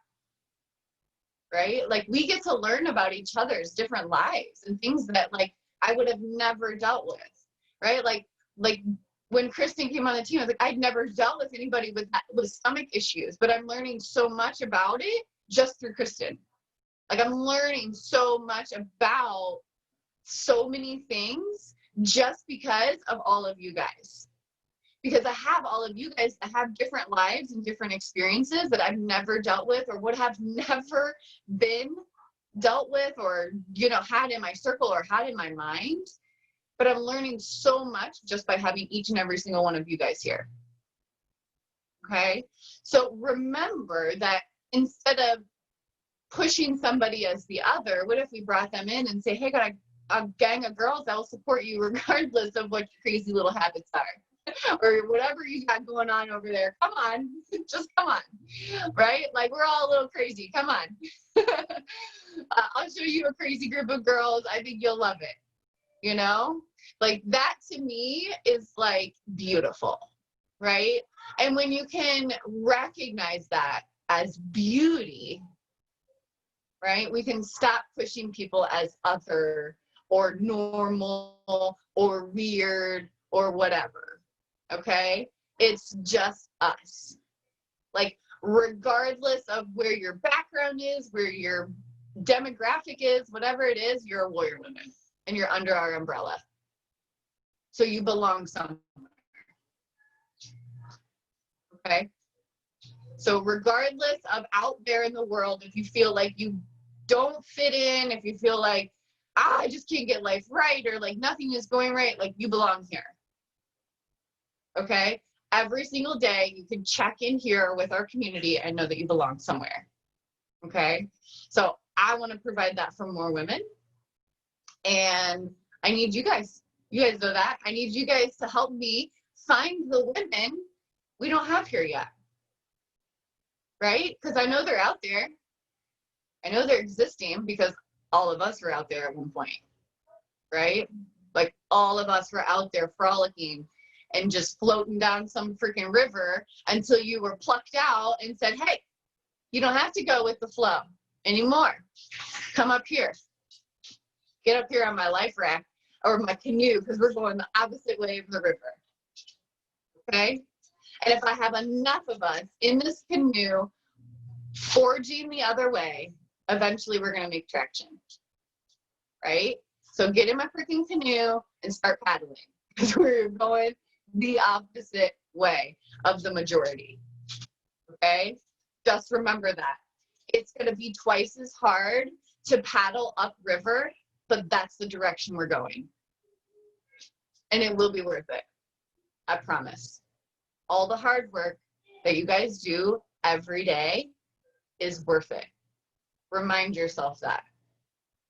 right? Like, we get to learn about each other's different lives and things that, like, I would have never dealt with, right? Like when Kristen came on the team, I was like, I'd never dealt with anybody with stomach issues, but I'm learning so much about it just through Kristen. Like, I'm learning so much about so many things just because of all of you guys. Because I have all of you guys that have different lives and different experiences that I've never dealt with or would have never been dealt with or, you know, had in my circle or had in my mind. But I'm learning so much just by having each and every single one of you guys here. Okay? So remember that instead of pushing somebody as the other, what if we brought them in and say, hey, got a gang of girls that will support you regardless of what your crazy little habits are or whatever you got going on over there. Come on, just come on, right? Like, we're all a little crazy. Come on. I'll show you a crazy group of girls. I think you'll love it. You know, like, that to me is like beautiful, right? And when you can recognize that as beauty, right, we can stop pushing people as other or normal or weird or whatever. Okay, it's just us. Like, regardless of where your background is, where your demographic is, whatever it is, you're a Warrior Woman. And you're under our umbrella. So you belong somewhere. Okay. So regardless of out there in the world, if you feel like you don't fit in, if you feel like, I just can't get life right, or like nothing is going right, like you belong here. Okay. Every single day you can check in here with our community and know that you belong somewhere. Okay. So I want to provide that for more women. And I need you guys know that. I need you guys to help me find the women we don't have here yet. Right? Because I know they're out there. I know they're existing because all of us were out there at one point. Right? Like all of us were out there frolicking and just floating down some freaking river until you were plucked out and said, hey, you don't have to go with the flow anymore. Come up here. Get up here on my life raft or my canoe, because we're going the opposite way of the river. Okay? And if I have enough of us in this canoe forging the other way, eventually we're going to make traction. Right? So get in my freaking canoe and start paddling, because we're going the opposite way of the majority. Okay? Just remember that. It's going to be twice as hard to paddle upriver, but that's the direction we're going. And it will be worth it. I promise. All the hard work that you guys do every day is worth it. Remind yourself that.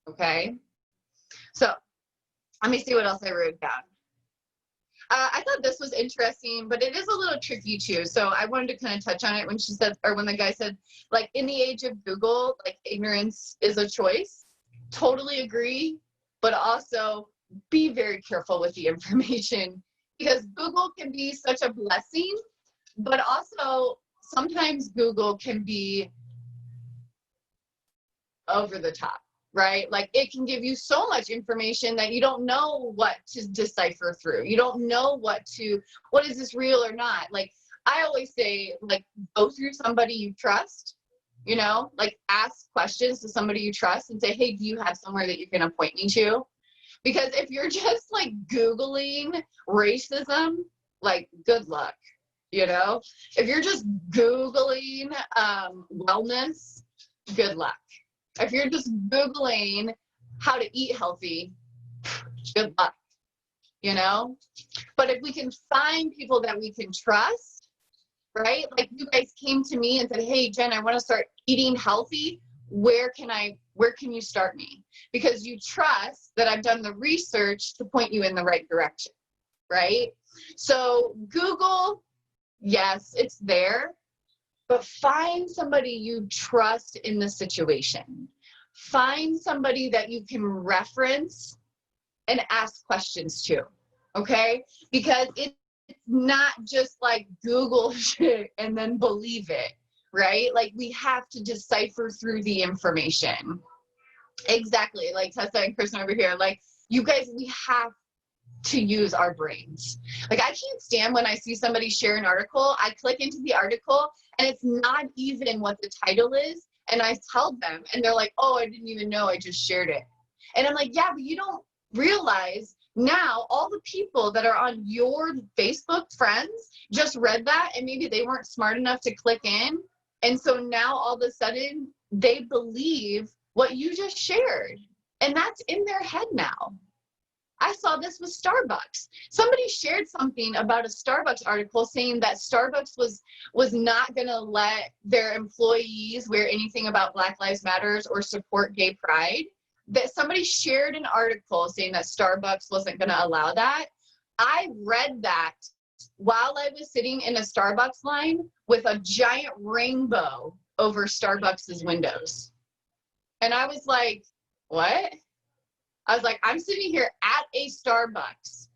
Okay? So, let me see what else I wrote down. I thought this was interesting, but it is a little tricky too. So I wanted to kind of touch on it when she said, or when the guy said, like, in the age of Google, like, ignorance is a choice. Totally agree, but also be very careful with the information, because Google can be such a blessing, but also sometimes Google can be over the top, right? Like, it can give you so much information that you don't know what to decipher through. You don't know what is this real or not? Like, I always say, like, go through somebody you trust, you know, like, ask questions to somebody you trust and say, hey, do you have somewhere that you can point me to? Because if you're just like Googling racism, like, good luck, you know? If you're just Googling wellness, good luck. If you're just Googling how to eat healthy, good luck, you know? But if we can find people that we can trust, right? Like, you guys came to me and said, hey, Jen, I want to start eating healthy. Where can you start me? Because you trust that I've done the research to point you in the right direction, right? So Google, yes, it's there, but find somebody you trust in the situation. Find somebody that you can reference and ask questions to, okay? Because it's not just like Google shit and then believe it, right? Like, we have to decipher through the information. Exactly, like Tessa and Kristen over here. Like, you guys, we have to use our brains. Like, I can't stand when I see somebody share an article, I click into the article and it's not even what the title is, and I tell them and they're like, oh, I didn't even know, I just shared it. And I'm like, yeah, but you don't realize now all the people that are on your Facebook friends just read that, and maybe they weren't smart enough to click in, and so now all of a sudden they believe what you just shared, and that's in their head now. I saw this with Starbucks. Somebody shared something about a Starbucks article saying that Starbucks was not going to let their employees wear anything about Black Lives Matters or support gay pride. That somebody shared an article saying that Starbucks wasn't going to allow that. I read that while I was sitting in a Starbucks line with a giant rainbow over Starbucks's windows. And I was like, what? I was like, I'm sitting here at a Starbucks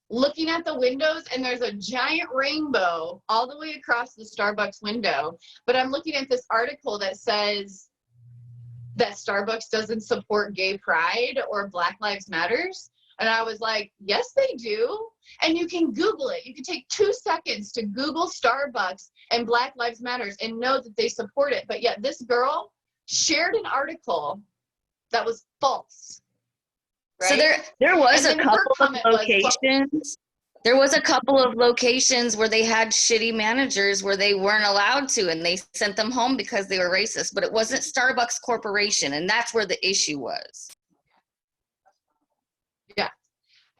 looking at the windows, and there's a giant rainbow all the way across the Starbucks window. But I'm looking at this article that says that Starbucks doesn't support gay pride or Black Lives Matters. And I was like, yes, they do. And you can Google it. You can take 2 seconds to Google Starbucks and Black Lives Matters and know that they support it. But yet this girl shared an article that was false. Right? So there was a And then her couple of comment was, locations There was a couple of locations where they had shitty managers where they weren't allowed to, and they sent them home because they were racist, but it wasn't Starbucks Corporation, and that's where the issue was. Yeah.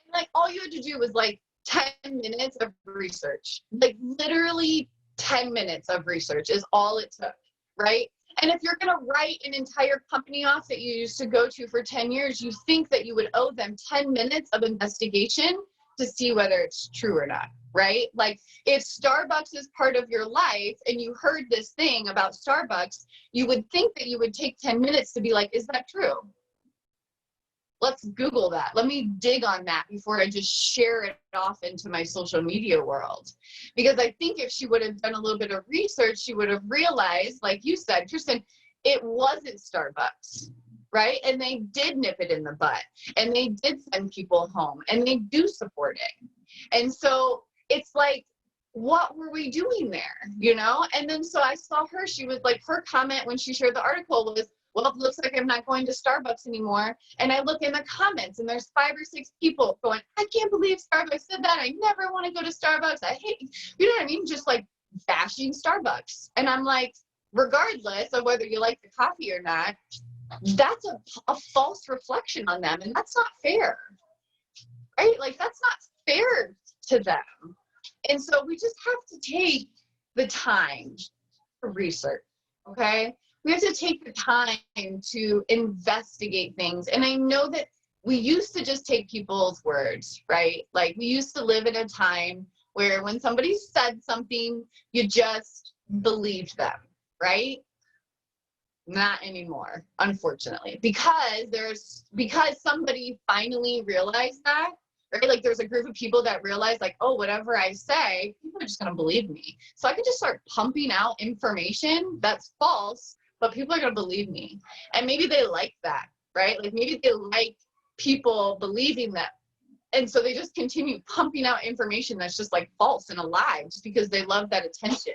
And like all you had to do was like 10 minutes of research. Like literally 10 minutes of research is all it took, right? And if you're going to write an entire company off that you used to go to for 10 years, you think that you would owe them 10 minutes of investigation to see whether it's true or not, right? Like if Starbucks is part of your life and you heard this thing about Starbucks, you would think that you would take 10 minutes to be like, is that true? Let's Google that. Let me dig on that before I just share it off into my social media world. Because I think if she would have done a little bit of research, she would have realized, like you said, Tristan, it wasn't Starbucks, right? And they did nip it in the butt, and they did send people home, and they do support it. And so it's like, what were we doing there, you know? And then so I saw her, she was like, her comment when she shared the article was, well, it looks like I'm not going to Starbucks anymore. And I look in the comments and there's 5 or 6 people going, I can't believe Starbucks said that. I never want to go to Starbucks. I hate, you know what I mean? Just like bashing Starbucks. And I'm like, regardless of whether you like the coffee or not, that's a false reflection on them. And that's not fair, right? Like that's not fair to them. And so we just have to take the time to research, okay? We have to take the time to investigate things. And I know that we used to just take people's words, right? Like we used to live in a time where when somebody said something, you just believed them, right? Not anymore, unfortunately, because somebody finally realized that, right? Like there's a group of people that realize like, oh, whatever I say, people are just going to believe me. So I can just start pumping out information that's false, but people are going to believe me. And maybe they like that, right? Like maybe they like people believing that. And so they just continue pumping out information that's just like false and a lie just because they love that attention.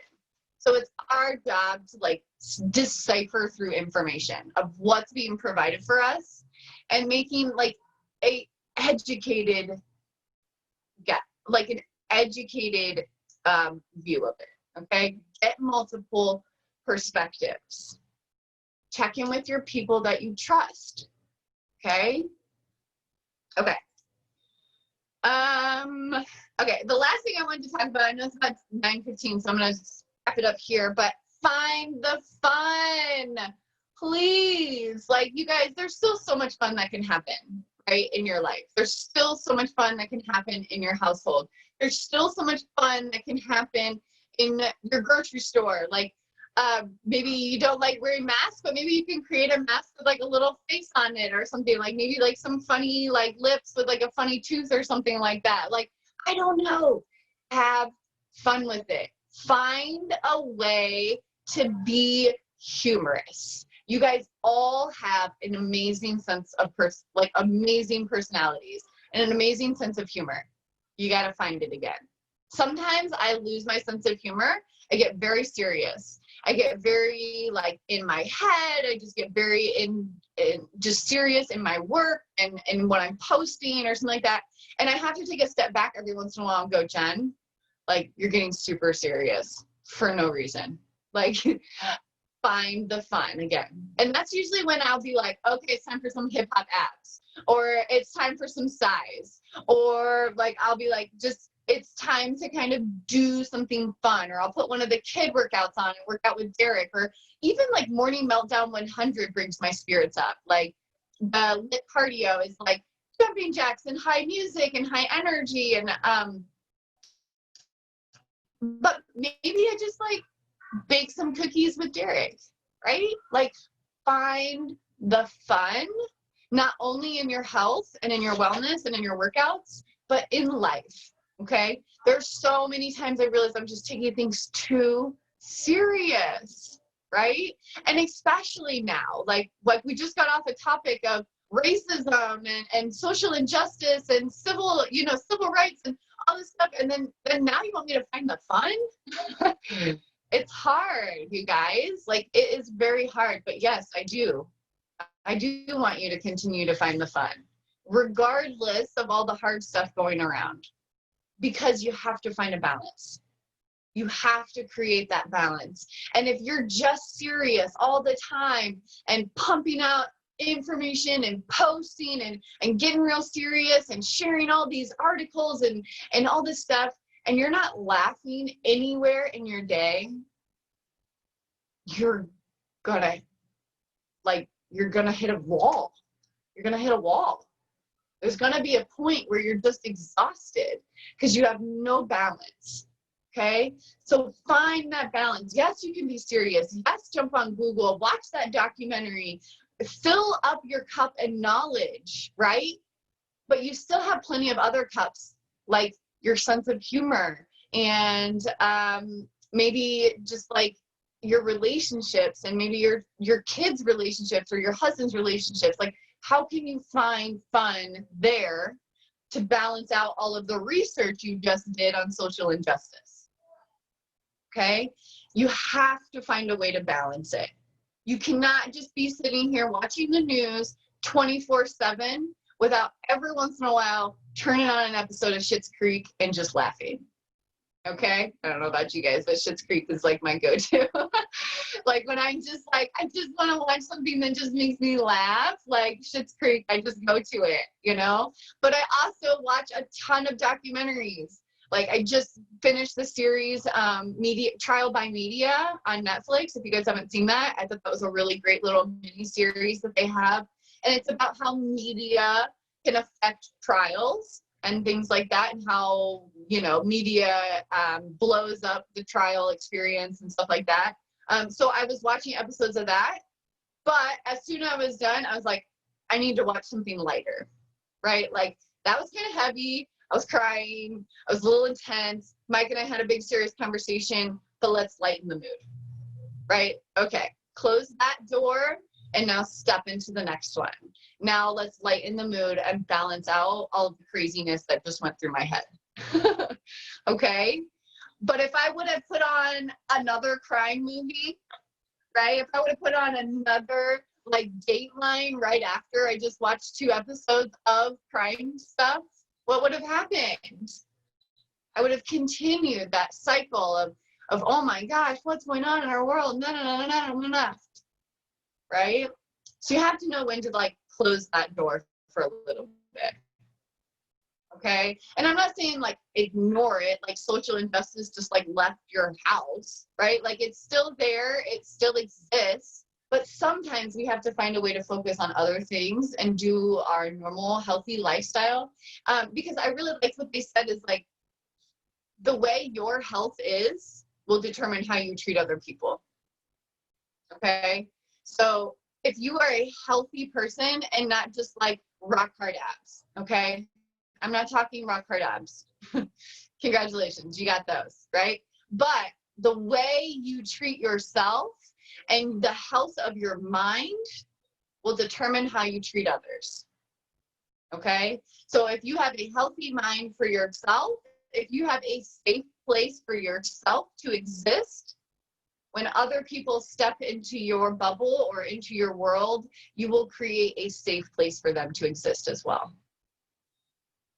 So it's our job to like decipher through information of what's being provided for us and making like a educated, like an educated view of it, okay? Get multiple perspectives. Check in with your people that you trust, okay? Okay. Okay, the last thing I wanted to talk about, I know it's about 9:15, so I'm gonna wrap it up here, but find the fun, please. Like you guys, there's still so much fun that can happen, right, in your life. There's still so much fun that can happen in your household. There's still so much fun that can happen in your grocery store. Like maybe you don't like wearing masks, but maybe you can create a mask with like a little face on it or something, like maybe like some funny like lips with like a funny tooth or something like that. Like, I don't know, have fun with it. Find a way to be humorous. You guys all have an amazing sense of amazing personalities and an amazing sense of humor. You got to find it again. Sometimes I lose my sense of humor. I get very serious. I get very like in my head. I just get very in just serious in my work and what I'm posting or something like that. And I have to take a step back every once in a while and go, Jen, like you're getting super serious for no reason. Like find the fun again. And that's usually when I'll be like, okay, it's time for some hip hop abs, or it's time for some size, or like I'll be like, just it's time to kind of do something fun, or I'll put one of the kid workouts on and work out with Derek, or even like Morning Meltdown 100 brings my spirits up. Like the lit cardio is like jumping jacks and high music and high energy, and but maybe I just like bake some cookies with Derek, right? Like find the fun, not only in your health and in your wellness and in your workouts, but in life. Okay, there's so many times I realize I'm just taking things too serious, right? And especially now, like we just got off a topic of racism and social injustice and civil rights and all this stuff, and then now you want me to find the fun? It's hard, you guys. Like it is very hard, but yes, I do want you to continue to find the fun, regardless of all the hard stuff going around. because you have to find a balance. You have to create that balance. And if you're just serious all the time and pumping out information and posting and getting real serious and sharing all these articles and all this stuff, and you're not laughing anywhere in your day, you're gonna hit a wall. You're gonna hit a wall. There's gonna be a point where you're just exhausted because you have no balance. Okay, so find that balance. Yes, you can be serious. Yes, jump on Google, watch that documentary, fill up your cup in knowledge, right? But you still have plenty of other cups, like your sense of humor and maybe just like your relationships and maybe your kids' relationships or your husband's relationships. Like, how can you find fun there to balance out all of the research you just did on social injustice? Okay, you have to find a way to balance it. You cannot just be sitting here watching the news 24/7 without every once in a while turning on an episode of Schitt's Creek and just laughing. Okay, I don't know about you guys, but Schitt's Creek is like my go-to. Like when I'm just like, I just want to watch something that just makes me laugh, like Schitt's Creek, I just go to it, you know? But I also watch a ton of documentaries. Like I just finished the series Trial by Media on Netflix. If you guys haven't seen that, I thought that was a really great little mini series that they have. And it's about how media can affect trials and things like that, and how, you know, media blows up the trial experience and stuff like that. So I was watching episodes of that, but as soon as I was done, I was like, I need to watch something lighter, right? Like that was kind of heavy. I was crying. I was a little intense. Mike and I had a big serious conversation, but let's lighten the mood, right? Okay, close that door and now step into the next one. Now let's lighten the mood and balance out all of the craziness that just went through my head. Okay? But if I would have put on another crime movie, right? If I would have put on another like Dateline right after I just watched 2 episodes of crime stuff, what would have happened? I would have continued that cycle of oh my gosh, what's going on in our world? No. Right? So you have to know when to like close that door for a little bit. Okay? And I'm not saying like ignore it, like social injustice just like left your house, right? Like it's still there, it still exists, but sometimes we have to find a way to focus on other things and do our normal healthy lifestyle. Because I really like what they said is like the way your health is will determine how you treat other people. Okay? So if you are a healthy person and not just like rock hard abs, okay? I'm not talking rock hard abs. Congratulations, you got those, right? But the way you treat yourself and the health of your mind will determine how you treat others, okay? So if you have a healthy mind for yourself, if you have a safe place for yourself to exist, when other people step into your bubble or into your world, you will create a safe place for them to exist as well.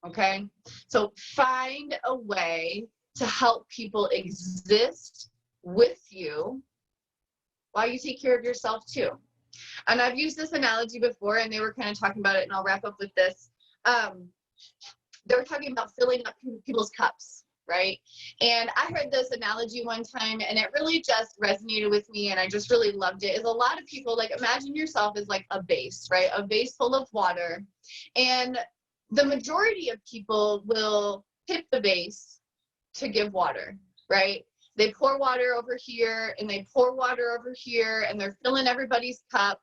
Okay? So find a way to help people exist with you while you take care of yourself too. And I've used this analogy before and they were kind of talking about it, and I'll wrap up with this. They were talking about filling up people's cups, right? And I heard this analogy one time and it really just resonated with me and I just really loved it. Is a lot of people, like imagine yourself as like a vase, right? A vase full of water. And the majority of people will tip the vase to give water, right? They pour water over here and they pour water over here and they're filling everybody's cup,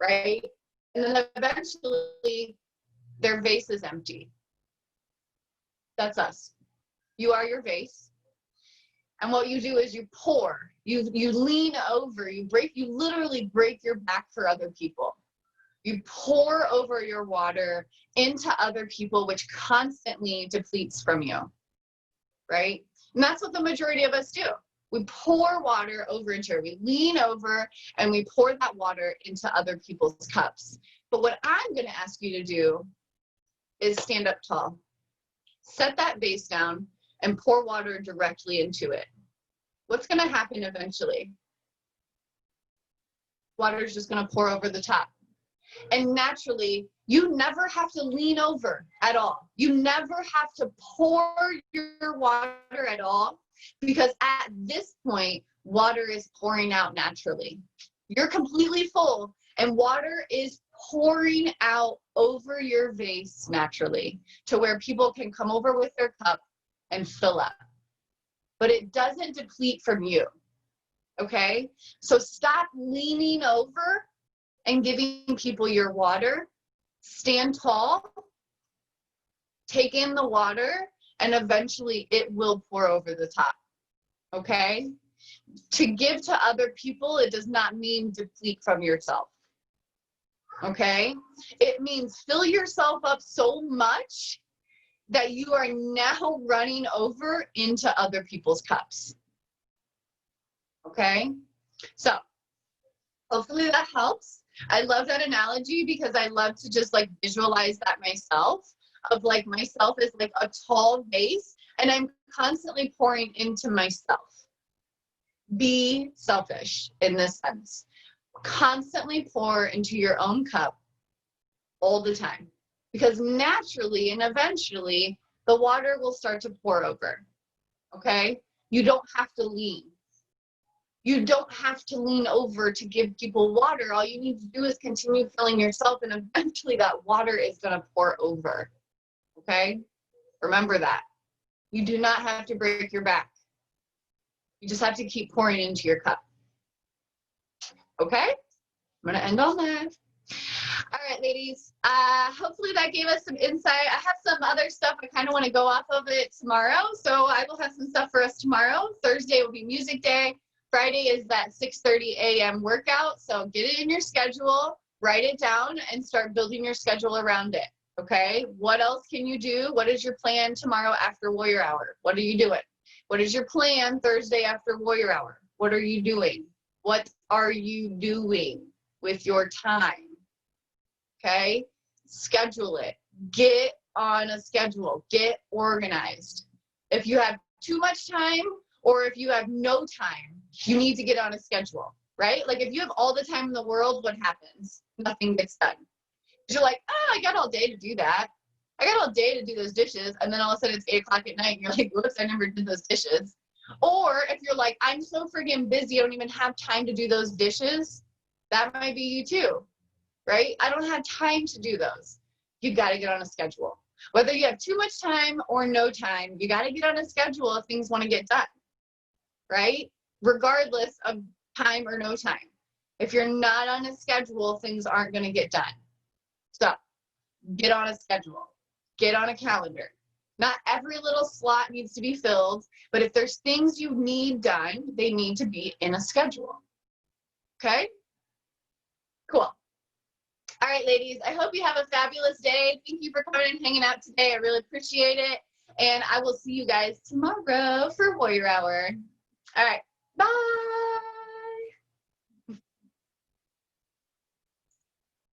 right? And then eventually their vase is empty. That's us. You are your vase. And what you do is you pour, you lean over, you literally break your back for other people. You pour over your water into other people, which constantly depletes from you, right? And that's what the majority of us do. We pour water over into her. We lean over and we pour that water into other people's cups. But what I'm going to ask you to do is stand up tall. Set that vase down and pour water directly into it, what's going to happen eventually? Water is just going to pour over the top. And naturally, you never have to lean over at all. You never have to pour your water at all, because at this point, water is pouring out naturally. You're completely full, and water is pouring out over your vase naturally to where people can come over with their cup and fill up. But it doesn't deplete from you, okay? So stop leaning over and giving people your water. Stand tall, take in the water, and eventually it will pour over the top, okay? To give to other people, it does not mean deplete from yourself, okay? It means fill yourself up so much that you are now running over into other people's cups, okay? So hopefully that helps. I love that analogy because I love to just like visualize that myself, of like myself is like a tall vase and I'm constantly pouring into myself. Be selfish in this sense. Constantly pour into your own cup all the time, because naturally and eventually the water will start to pour over, okay? You don't have to lean. You don't have to lean over to give people water. All you need to do is continue filling yourself, and eventually that water is going to pour over, okay? Remember that. You do not have to break your back. You just have to keep pouring into your cup, okay? I'm going to end on that. All right, ladies. Hopefully that gave us some insight. I have some other stuff I kind of want to go off of it tomorrow, so I will have some stuff for us tomorrow. Thursday will be music day. Friday is that 6:30 a.m. workout, so get it in your schedule, write it down, and start building your schedule around it, okay? What else can you do? What is your plan tomorrow after Warrior Hour? What are you doing? What is your plan Thursday after Warrior Hour? What are you doing? What are you doing with your time, okay? Schedule it. Get on a schedule. Get organized. If you have too much time or if you have no time, you need to get on a schedule, right? Like if you have all the time in the world, what happens? Nothing gets done. You're like, oh, I got all day to do that. I got all day to do those dishes. And then all of a sudden it's 8 o'clock at night and you're like, whoops, I never did those dishes. Or if you're like, I'm so friggin' busy, I don't even have time to do those dishes. That might be you too, right? I don't have time to do those. You got to get on a schedule. Whether you have too much time or no time, you got to get on a schedule if things want to get done, right? Regardless of time or no time. If you're not on a schedule, things aren't going to get done. So get on a schedule. Get on a calendar. Not every little slot needs to be filled, but if there's things you need done, they need to be in a schedule. Okay? Cool. All right, ladies, I hope you have a fabulous day. Thank you for coming and hanging out today. I really appreciate it. And I will see you guys tomorrow for Warrior Hour. All right. Bye.